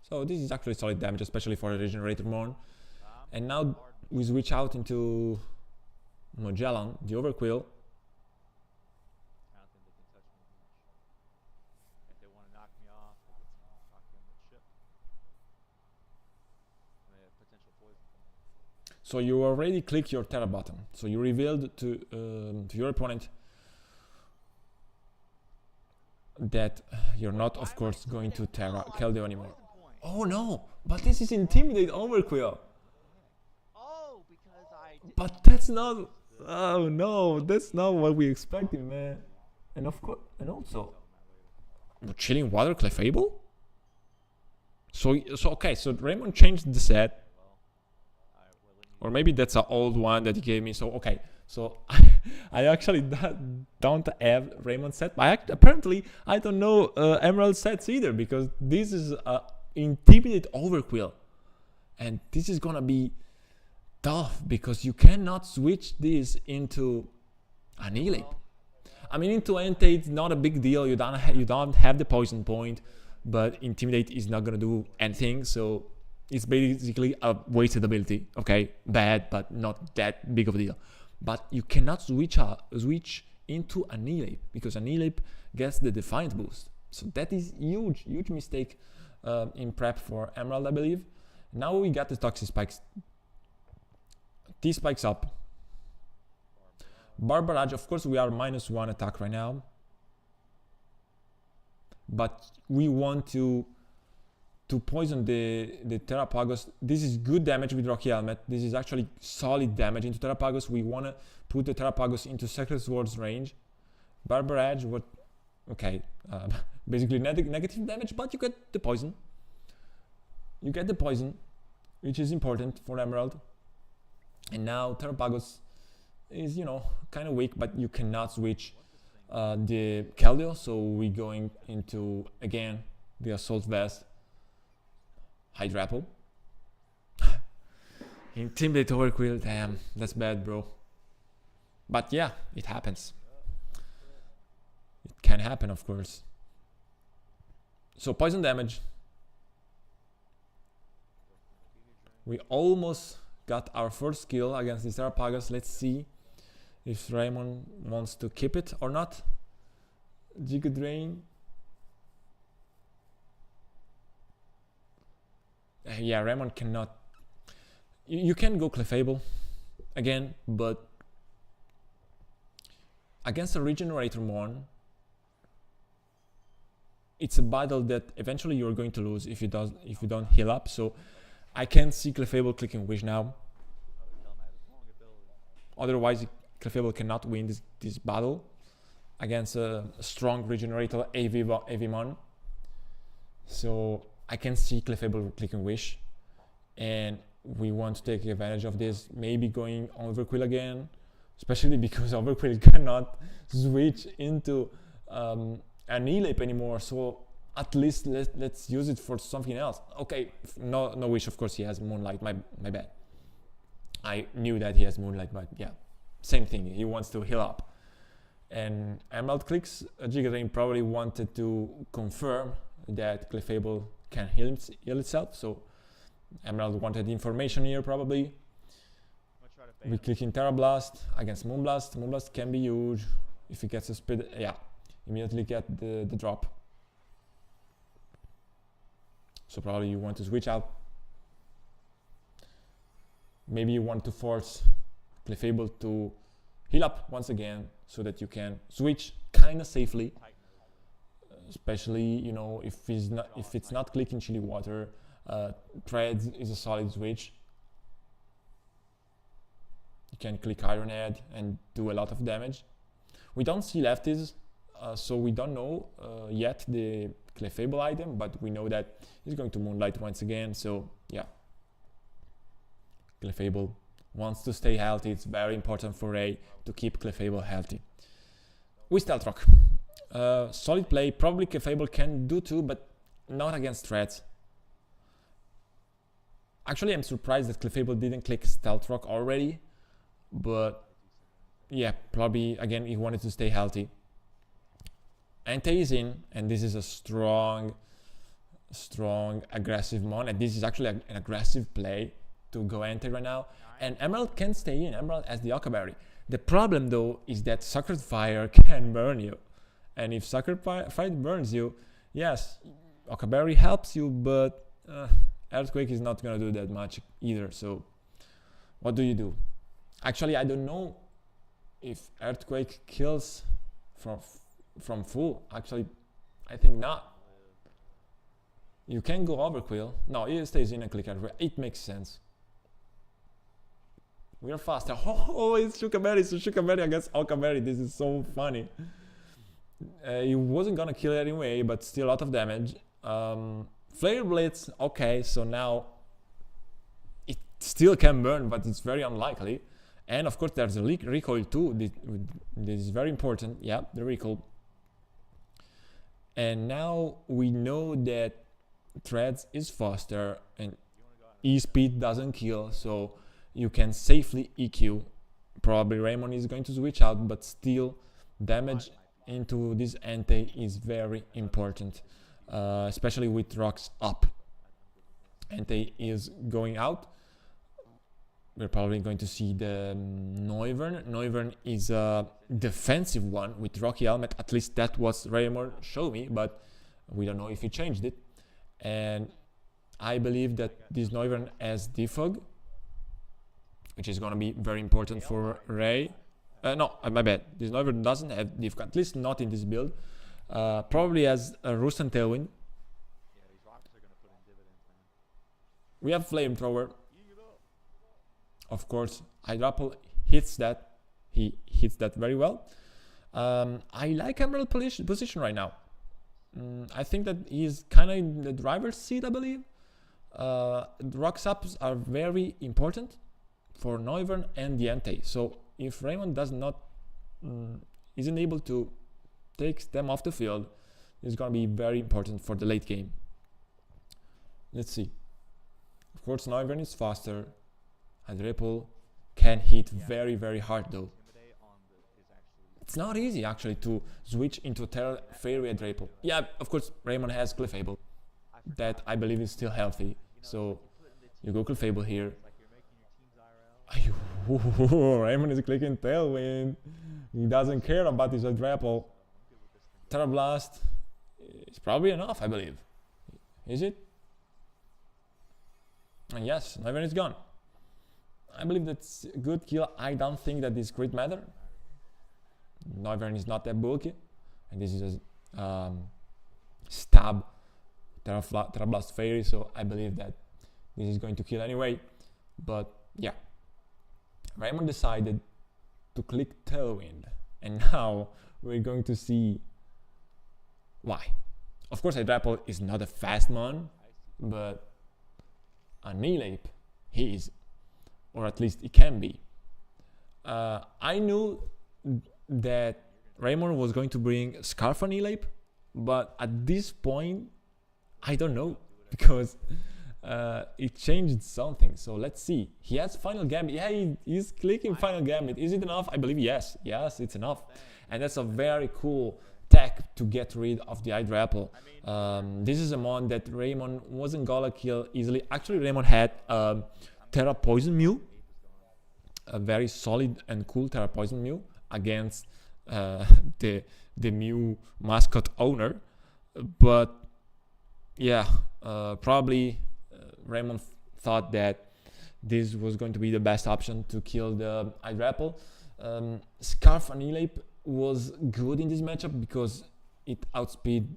So this is actually solid damage, especially for a Regenerator Mon. And now we switch out into Magellan, the Overquill. So you already click your Terra button. So you revealed to your opponent that you're not, of course, going to Terra Keldeo anymore. Oh no! But this is Intimidate Overquill. But that's not. Oh no! That's not what we expected, man. And of course, and also, Chilling Water Clefable. So okay. So Raymond changed the set. Or maybe that's an old one that he gave me. So, okay. So, I actually don't have Raymond set. But apparently, I don't know Emerald sets either. Because this is Intimidate Overquill. And this is gonna be tough because you cannot switch this into annihilate. I mean, into Entei it's not a big deal. You don't have the poison point, but intimidate is not gonna do anything. So it's basically a wasted ability. Okay, bad, but not that big of a deal. But you cannot switch into annihilate because annihilate gets the defiant boost. So that is huge mistake in prep for Emerald, I believe. Now we got the toxic spikes. T spikes up. Barbarage, of course we are -1 attack right now. But we want to poison the Terrapagos. This is good damage with Rocky Helmet. This is actually solid damage into Terrapagos. We want to put the Terrapagos into Sacred Sword's range. Barbarage, what? Okay, basically negative damage, but you get the poison. You get the poison, which is important for Emerald. And now Terrapagos is, you know, kind of weak, but you cannot switch the Keldeo, so we're going into, again, the Assault Vest. Hydrapple. Intimidate Overquill, damn, that's bad, bro. But yeah, it happens. It can happen, of course. So poison damage. We almost got our first kill against this Terrapagos. Let's see if Raymond wants to keep it or not. Giga Drain. Yeah, Raymond cannot. You can go Clefable again, but against a Regenerator Mon, it's a battle that eventually you're going to lose if you don't heal up. So I can see Clefable clicking Wish now. Otherwise, Clefable cannot win this battle against a strong Regenerator AV Mon. So I can see Clefable clicking Wish, and we want to take advantage of this, maybe going Overquill again, especially because Overquill cannot switch into Annihilate anymore, so at least let's use it for something else. Okay, no Wish, of course he has Moonlight, my bad. I knew that he has Moonlight, but yeah, same thing, he wants to heal up. And Emerald clicks, Giga Drain probably wanted to confirm that Clefable can heal itself, so Emerald wanted information here probably. We click in Terra Blast against Moonblast. Moonblast can be huge if he gets a speed. Yeah, immediately get the drop. So probably you want to switch out. Maybe you want to force Clefable to heal up once again so that you can switch kind of safely. Especially, you know, if it's not clicking Chilly Water, Threads is a solid switch. You can click Iron Head and do a lot of damage. We don't see lefties, so we don't know yet the Clefable item, but we know that he's going to Moonlight once again, so yeah. Clefable wants to stay healthy. It's very important for Ray to keep Clefable healthy. We Stealth Rock. Solid play, probably Clefable can do too, but not against Threads. Actually, I'm surprised that Clefable didn't click Stealth Rock already, but yeah, probably again he wanted to stay healthy. Entei is in, and this is a strong aggressive mon, and this is actually an aggressive play to go Entei right now. And Emerald can stay in, Emerald has the Okaberry. The problem though is that Sacred Fire can burn you. And if Sacred Fire burns you, yes, Okaberry helps you, but Earthquake is not gonna do that much either. So what do you do? Actually, I don't know if Earthquake kills from full. Actually, I think not. You can go Overquill. No, it stays in and click Earthquake. It makes sense. We are faster. Oh, it's Shukaberry. So Shukaberry against Okaberry. This is so funny. He wasn't gonna kill it anyway, but still a lot of damage. Flare Blitz, okay, so now it still can burn, but it's very unlikely. And of course there's a recoil too. This is very important. Yeah, the recoil. And now we know that Threads is faster and E-Speed doesn't kill, so you can safely EQ. Probably Raymond is going to switch out, but still damage into this ante is very important, especially with rocks up. Ante is going out. We're probably going to see the Noivern. Noivern is a defensive one with Rocky Helmet. At least that was Raymond showed me, but we don't know if he changed it. And I believe that this Noivern has defog, which is going to be very important for Ray. No, my bad. This Noivern doesn't have defog, at least not in this build. Probably has a Roost and Tailwind. We have Flamethrower. Of course, Hydrapple hits that. He hits that very well. I like Emerald position right now. I think that he's kind of in the driver's seat, I believe. Rocks ups are very important for Noivern and the Ante. So if Raymond does not isn't able to take them off the field, it's gonna be very important for the late game. Let's see. Of course, Noivern is faster. Hydrapple can hit very, very hard though. It's not easy actually to switch into Terra Fairy Hydrapple. Yeah, of course, Raymond has Clefable. That I believe is still healthy. So you go Clefable here. Raymond is clicking Tailwind. He doesn't care about his Hydrapple. Terra Blast is probably enough, I believe. Is it? And yes, Noivern is gone. I believe that's a good kill. I don't think that this crit matter. Noivern is not that bulky. And this is a stab Terra Blast Fairy, so I believe that this is going to kill anyway. But yeah. Raymond decided to click Tailwind. And now we're going to see why. Of course, Hydrapple is not a fast mon, but Annihilate he is. Or at least it can be. I knew that Raymond was going to bring Scarf Annihilate, but at this point, I don't know, because it changed something. So let's see. He has Final Gambit. Yeah, he's clicking Final Gambit. Is it enough? I believe yes. Yes, it's enough. And that's a very cool tech to get rid of the Hydrapple. This is a mon that Raymond wasn't gonna kill easily. Actually, Raymond had Terra Poison Mew, a very solid and cool Terra Poison Mew against the Mew mascot owner. But yeah, probably Raymond thought that this was going to be the best option to kill the Hydrapple. Scarf Annihilate was good in this matchup because it outspeed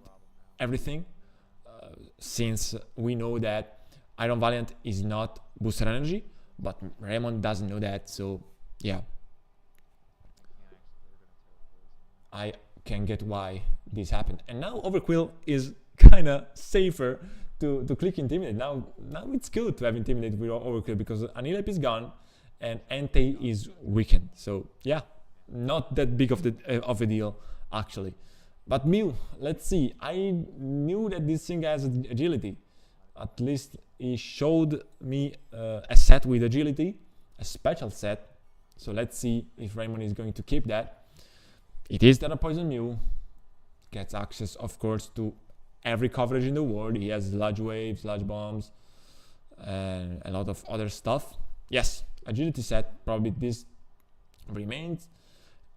everything, since we know that Iron Valiant is not booster energy, but Raymond doesn't know that, so yeah. I can get why this happened. And now Overquill is kind of safer to click Intimidate. Now it's good to have Intimidate with Overquill because Annihilate is gone and Entei is weakened. So yeah, not that big of a deal actually. But Mew, let's see. I knew that this thing has agility. At least he showed me a set with agility, a special set. So let's see if Raymond is going to keep that. It is Terra Poison Mew. Gets access, of course, to every coverage in the world. He has Sludge Waves, Sludge Bombs, and a lot of other stuff. Yes, agility set. Probably this remains.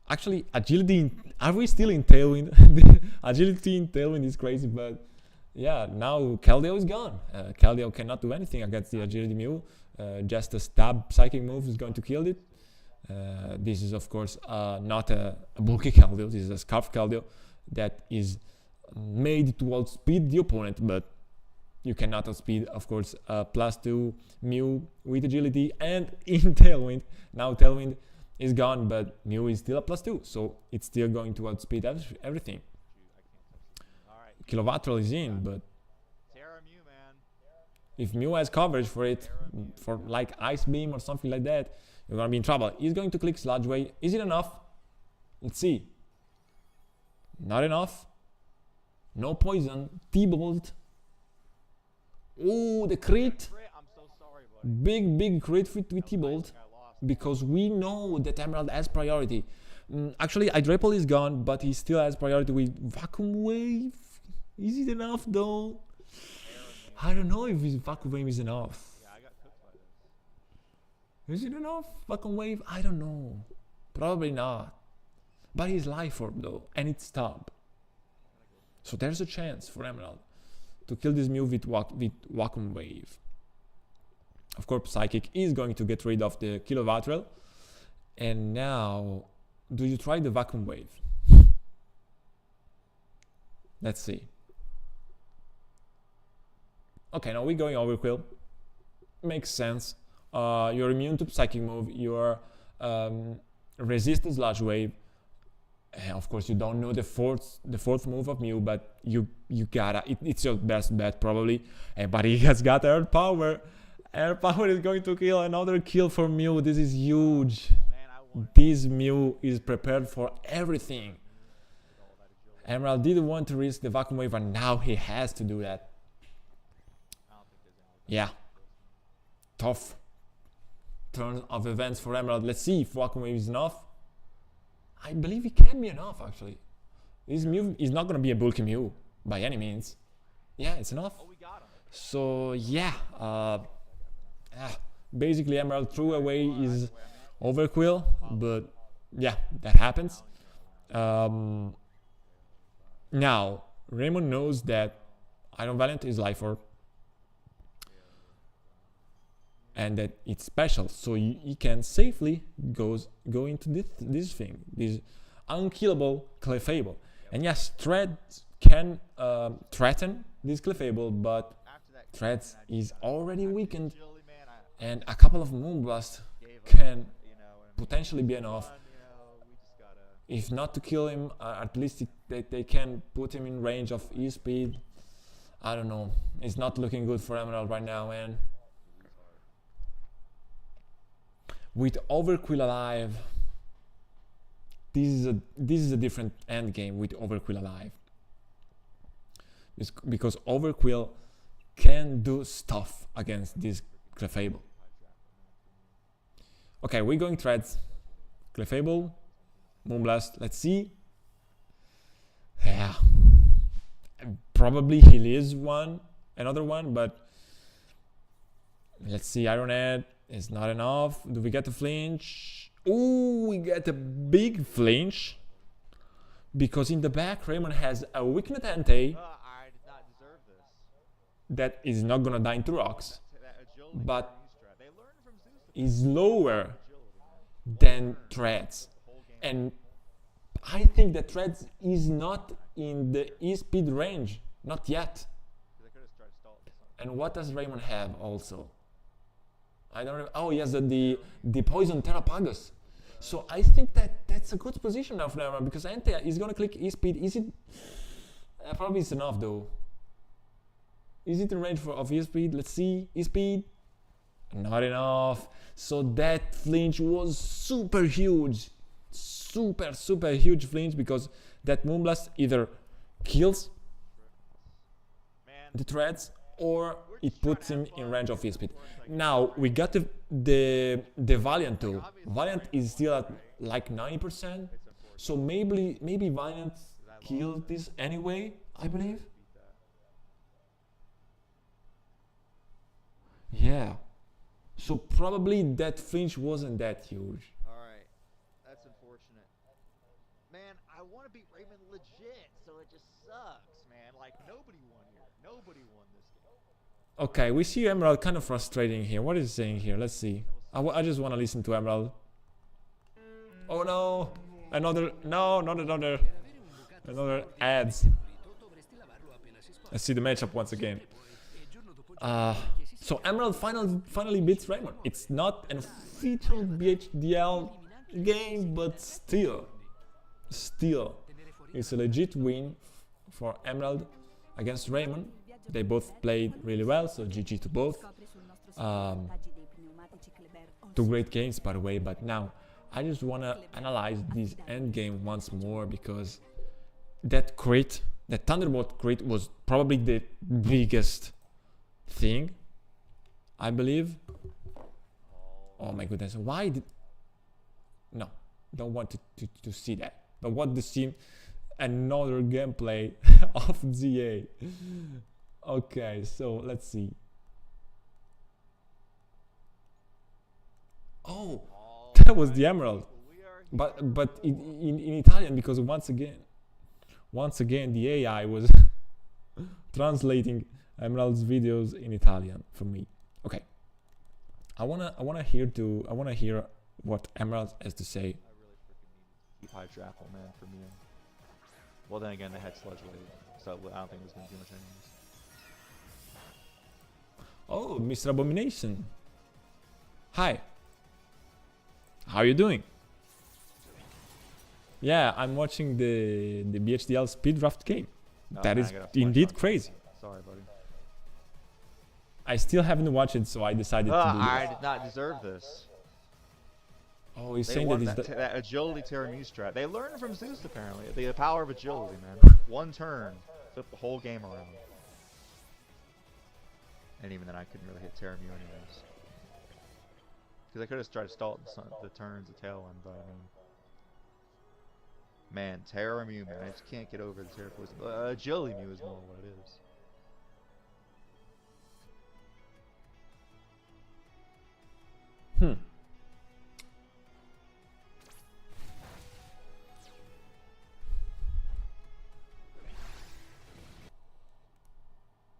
Actually, agility. Are we still in Tailwind? Agility in Tailwind is crazy, but yeah, now Keldeo is gone. Keldeo cannot do anything against the agility Mew. Just a stab psychic move is going to kill it. This is of course not a bulky Keldeo. This is a Scarf Keldeo that is made to outspeed the opponent, but you cannot outspeed, of course, +2 Mew with agility and in Tailwind. Now Tailwind is gone, but Mew is still a +2, so it's still going to outspeed everything. Kilovatral is in, but if Mew has coverage for it, for like Ice Beam or something like that, you're gonna be in trouble. He's going to click Sludge Wave. Is it enough? Let's see. Not enough. No poison. T-Bolt. Oh, the crit. Big crit with T-Bolt, because we know that Emerald has priority. Actually, Hydrapple is gone, but he still has priority with Vacuum Wave. Is it enough though? I don't know if his Vacuum Wave is enough. Is it enough? Vacuum Wave? I don't know. Probably not. But he's Life Orb though, and it's Stab. So there's a chance for Emerald to kill this Mew with Vacuum Wave. Of course, Psychic is going to get rid of the Kilowatt. And now, do you try the Vacuum Wave? Let's see. Okay, now we're going Overquill. Makes sense. You're immune to Psychic move. You're resistant Sludge Wave. Of course, you don't know the fourth move of Mew, but you gotta. It's your best bet probably. But he has got Air Power. Air Power is going to kill another kill for Mew. This is huge. This Mew is prepared for everything. Emerald didn't want to risk the Vacuum Wave, and now he has to do that. Yeah. Tough turn of events for Emerald. Let's see if Vacuum Wave is enough. I believe it can be enough, actually. This Mew is not going to be a bulky Mew by any means. Yeah, it's enough. So, yeah. Basically, Emerald threw away his Overquill, but yeah, that happens. Now, Raymond knows that Iron Valiant is Life Orb, and that it's special, so he can safely go into this thing, this unkillable Clefable. And yes, Threads can threaten this Clefable, but Threads is already weakened, and a couple of Moonblast can potentially be enough. If not to kill him, at least they can put him in range of E-Speed. I don't know. It's not looking good for Emerald right now, man. With Overquill alive, this is a different end game with Overquill alive. Because Overquill can do stuff against this Clefable. Okay, we're going Threads. Clefable, Moonblast, let's see. Yeah. Probably he is another one, but let's see. Iron Head is not enough. Do we get a flinch? Ooh, we get a big flinch. Because in the back, Raymond has a weakened Entei that is not gonna die into rocks, but is lower than Threads. And I think that Threads is not in the E-Speed range, not yet. And what does Raymond have also? I don't know. Oh, he has the Poison Terrapagus. So I think that's a good position now for Raymond, because Entei is gonna click E-Speed. Is it? Probably it's enough though. Is it in range of E-Speed? Let's see. E-Speed. Not enough. So that flinch was super huge. Super huge flinch, because that Moonblast either kills the Threads or it puts him in range of E-Speed. Now we got the Valiant too. Valiant is still at like 90%. So maybe Valiant killed this anyway, I believe. Yeah. So probably that flinch wasn't that huge. Alright. That's unfortunate. Man, I want to beat Raymond legit, so it just sucks, man. Like, nobody won here. Nobody won this game. Okay, we see Emerald kind of frustrating here. What is he saying here? Let's see. I just want to listen to Emerald. Oh no! Another ads. Let's see the matchup once again. So Emerald finally beats Raymond. It's not an official BHDL game, but still, it's a legit win for Emerald against Raymond. They both played really well, so GG to both. Two great games, by the way. But now I just want to analyze this end game once more, because that crit, that Thunderbolt crit, was probably the biggest thing. I believe. Oh my goodness, why did... No, don't want to see that. Don't want to see another gameplay of ZA. Okay, so let's see. Oh, that was the emerald. But in Italian, because once again the AI was translating Emerald's videos in Italian for me. Okay, I wanna hear what Emerald has to say. I really freaking needed high Drapple, man, from you. Well, then again, they had Sludge Wave, so I don't think it was gonna do much anyways. Oh, Mr. Abomination. Hi. How are you doing? Yeah, I'm watching the BHDL speed draft game. No, That man, is I gotta flush indeed out. crazy. Sorry, buddy. I still haven't watched it, so I decided to do I this. did not deserve this. Oh, he's They saying won that that, is that agility Terra Muse strat. They learned from Zeus, apparently. The power of agility, man. One turn, flip the whole game around. And even then, I couldn't really hit Terra Muse anyways. Because I could have tried to stall the turns, the tailwind, but I mean... Man, Terra Mew, man, I just can't get over the Terra Poison. Agility Mew is more what it is.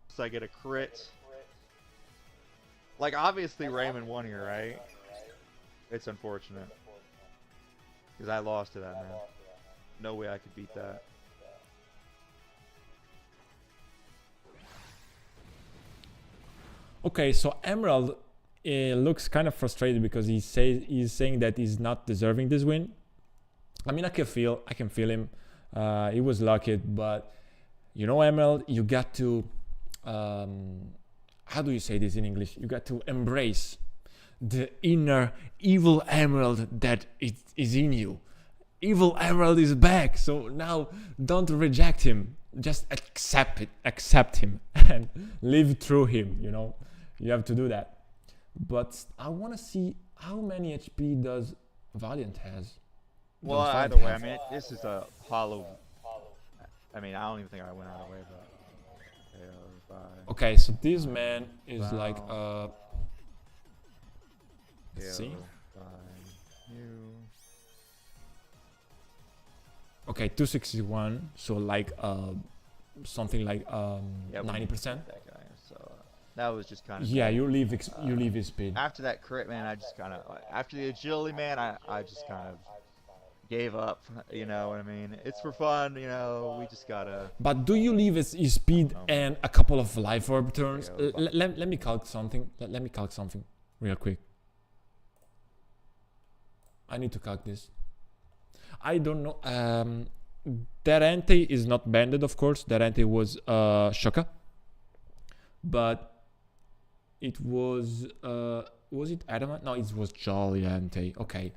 So I get a crit. Like, obviously Raymond won here, right? It's unfortunate. Because I lost to that, man. No way I could beat that. Okay, so Emerald looks kind of frustrated because he's saying that he's not deserving this win. I mean, I can feel him. He was lucky, but you know, Emerald, you got to how do you say this in English? You got to embrace the inner evil Emerald that is in you. Evil Emerald is back, so now don't reject him. Just accept him, and live through him. You know, you have to do that. But I want to see how many HP does Valiant has. Well, either way, I mean, this is a hollow. I mean, I don't even think I went either way, but. Okay, so this man is like let's see. Okay, 261, so like something like 90%. That guy, so that was just kind of. Yeah, you leave his speed. After that crit, man, I just kind of after the agility, man, I just kind of gave up. You know what I mean? It's for fun, you know. We just gotta. But do you leave his speed and a couple of life orb turns? Let me calc something. Let me calc something real quick. I need to calc this. I don't know. Derente is not banded, of course. Derente was Shoka, but it was it Adamant? No, it was Joliante. Okay,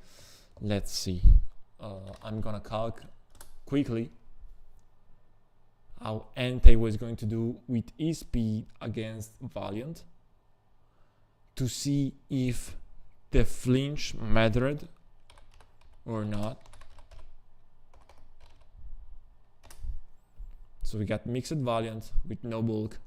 let's see. I'm gonna calc quickly how Entei was going to do with his speed against Valiant to see if the flinch mattered or not. So we got mixed Valiant with no bulk.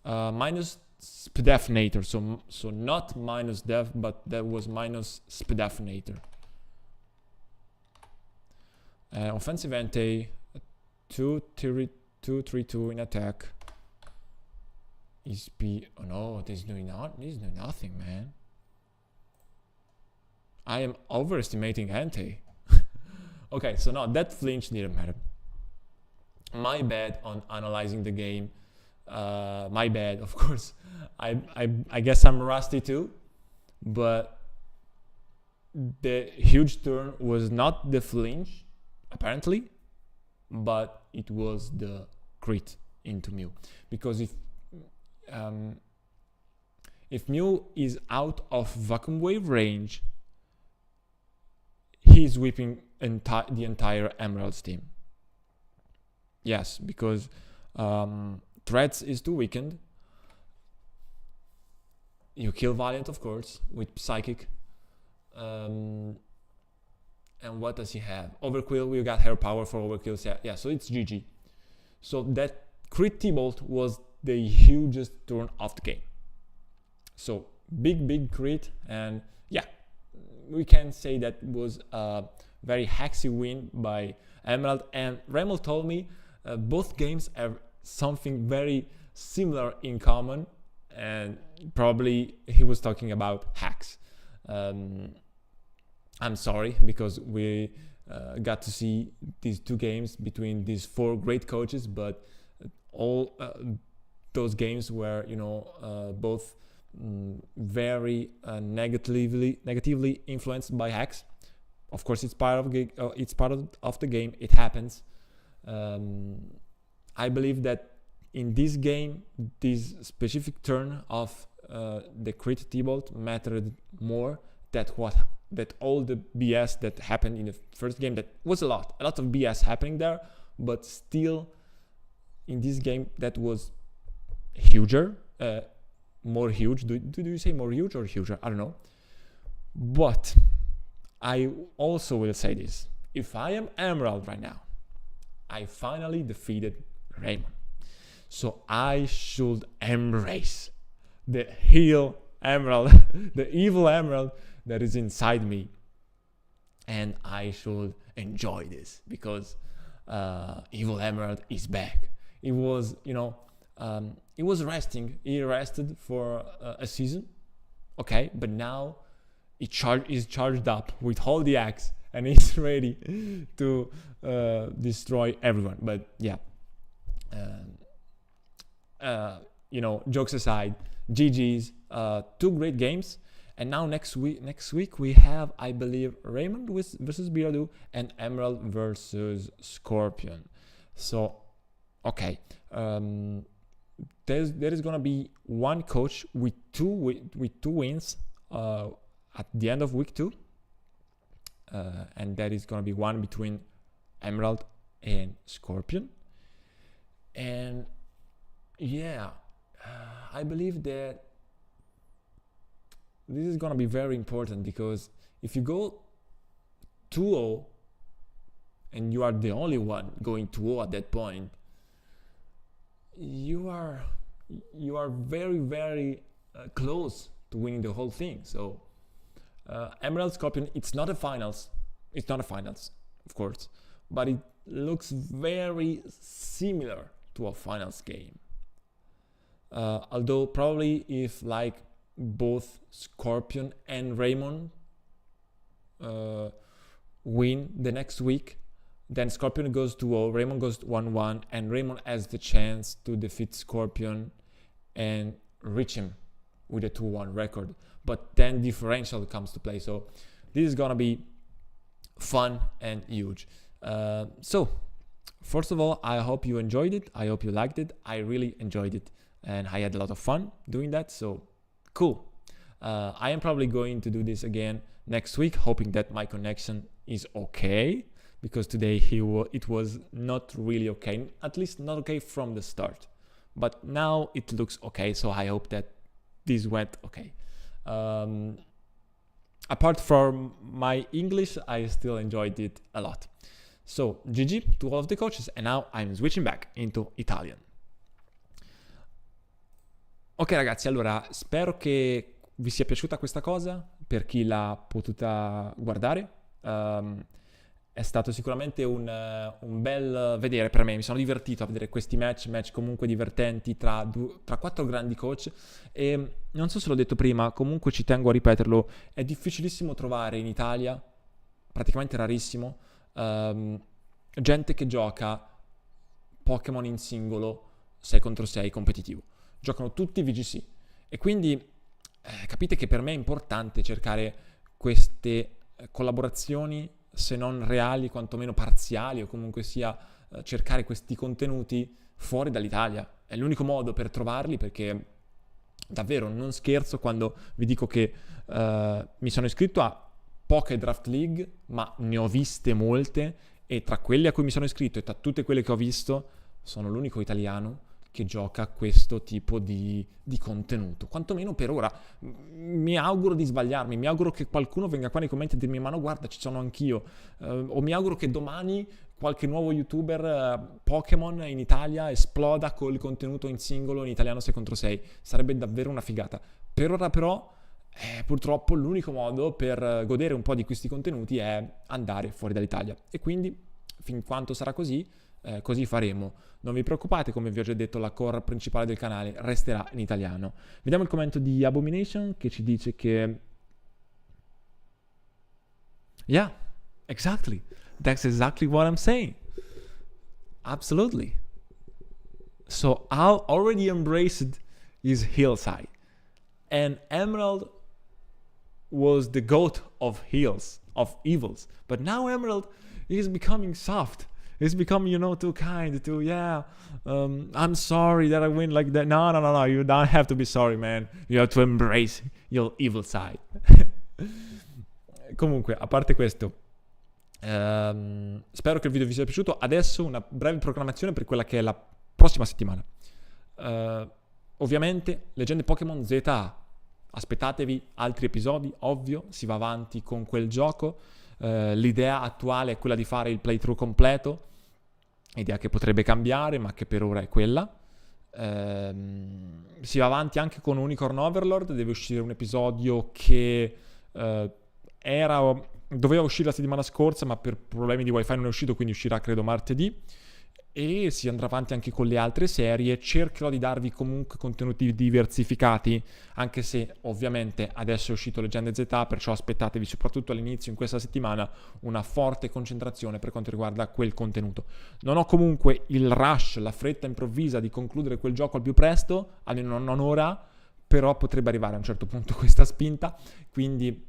Minus Speedefinator, so not minus def, but that was minus Speedefinator. Offensive Entei, 2-3-2 in attack. ESP, oh no, this is doing nothing, man. I am overestimating Entei. Okay, so no, that flinch didn't matter. My bad on analyzing the game. My bad, of course. I guess I'm rusty too, but the huge turn was not the flinch, apparently, but it was the crit into Mew. Because if Mew is out of vacuum wave range, he's whipping the entire Emerald's team. Yes, because Threats is too weakened. you kill Valiant, of course, with Psychic. And what does he have? Overkill, we got Hair Power for Overkill. Yeah, so it's GG. So that crit T-Bolt was the hugest turn of the game. So big crit, and yeah, we can say that was a very hacksy win by Emerald. And Remel told me both games have something very similar in common, and probably he was talking about hacks. I'm sorry, because we got to see these two games between these four great coaches, but all those games were, you know, both very negatively influenced by hacks. Of course, it's part of the game. It happens. I believe that in this game, this specific turn of the crit T-Bolt mattered more that all the BS that happened in the first game. That was a lot of BS happening there, but still in this game that was huger, more huge. Do you say more huge or huger? I don't know. But I also will say this: if I am Emerald right now, I finally defeated Raymond, so I should embrace the heel Emerald, the evil Emerald that is inside me, and I should enjoy this, because evil Emerald is back. It was, you know, it was resting. He rested for a season, okay, but now is charged up with all the axe and he's ready to destroy everyone. But yeah, you know, jokes aside, GG's, two great games. And now next week we have, I believe, Raymond versus Biradu and Emerald versus Scorpion. So, okay, there is gonna be one coach with two wins at the end of week 2, and that is gonna be one between Emerald and Scorpion. And yeah, I believe that this is gonna be very important, because if you go 2-0 and you are the only one going 2-0 at that point, you are very close to winning the whole thing. So Emerald Scorpion, it's not a finals, of course, but it looks very similar to a finals game. Although probably if like both Scorpion and Raymond win the next week, then Scorpion goes 2-0, Raymond goes 1-1, and Raymond has the chance to defeat Scorpion and reach him with a 2-1 record. But then differential comes to play, so this is gonna be fun and huge. So first of all, I hope you enjoyed it. I hope you liked it. I really enjoyed it, and I had a lot of fun doing that. So cool. I am probably going to do this again next week, hoping that my connection is okay, because today it was not really okay, at least not okay from the start. But now it looks okay, so I hope that this went okay. Apart from my English, I still enjoyed it a lot. So GG to all of the coaches, and now I'm switching back into Italian. Ok ragazzi, allora spero che vi sia piaciuta questa cosa, per chi l'ha potuta guardare. È stato sicuramente un bel vedere per me, mi sono divertito a vedere questi match comunque divertenti tra 4 grandi coach. E non so se l'ho detto prima, comunque ci tengo a ripeterlo, è difficilissimo trovare in Italia, praticamente rarissimo, gente che gioca Pokémon in singolo 6 contro 6 competitivo. Giocano tutti VGC, e quindi capite che per me è importante cercare queste collaborazioni, se non reali, quantomeno parziali, o comunque sia cercare questi contenuti fuori dall'Italia. È l'unico modo per trovarli, perché davvero non scherzo quando vi dico che mi sono iscritto a poche draft league, ma ne ho viste molte, e tra quelle a cui mi sono iscritto e tra tutte quelle che ho visto sono l'unico italiano che gioca questo tipo di contenuto, quantomeno per ora. Mi auguro di sbagliarmi, mi auguro che qualcuno venga qua nei commenti a dirmi ma no guarda ci sono anch'io, o mi auguro che domani qualche nuovo youtuber Pokémon in Italia esploda col contenuto in singolo in italiano 6 contro 6, sarebbe davvero una figata. Per ora però purtroppo l'unico modo per godere un po' di questi contenuti è andare fuori dall'Italia, e quindi fin quanto sarà così, così faremo. Non vi preoccupate, come vi ho già detto, la core principale del canale resterà in italiano. Vediamo il commento di Abomination che ci dice che yeah, exactly, that's exactly what I'm saying, absolutely. So I already embraced his hillside, and Emerald was the goat of heels, of evils, but now Emerald is becoming soft. He's becoming, you know, too kind, too, I'm sorry that I win like that. No, you don't have to be sorry, man. You have to embrace your evil side. Comunque, a parte questo, spero che il video vi sia piaciuto. Adesso una breve programmazione per quella che è la prossima settimana. Ovviamente, Leggende Pokémon ZA. Aspettatevi altri episodi, ovvio, si va avanti con quel gioco. L'idea attuale è quella di fare il playthrough completo, idea che potrebbe cambiare ma che per ora è quella. Si va avanti anche con Unicorn Overlord, deve uscire un episodio che doveva uscire la settimana scorsa ma per problemi di wifi non è uscito, quindi uscirà credo martedì, e si andrà avanti anche con le altre serie. Cercherò di darvi comunque contenuti diversificati, anche se ovviamente adesso è uscito Leggende Z, perciò aspettatevi soprattutto all'inizio, in questa settimana, una forte concentrazione per quanto riguarda quel contenuto. Non ho comunque il rush, la fretta improvvisa di concludere quel gioco al più presto, almeno non ora, però potrebbe arrivare a un certo punto questa spinta, quindi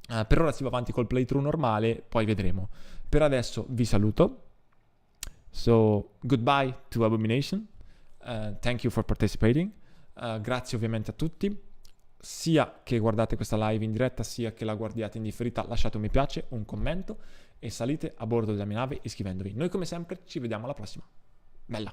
per ora si va avanti col playthrough normale, poi vedremo. Per adesso vi saluto. So, goodbye to Abomination, thank you for participating, grazie ovviamente a tutti, sia che guardate questa live in diretta, sia che la guardiate in differita, lasciate un mi piace, un commento e salite a bordo della mia nave iscrivendovi. Noi come sempre ci vediamo alla prossima, bella!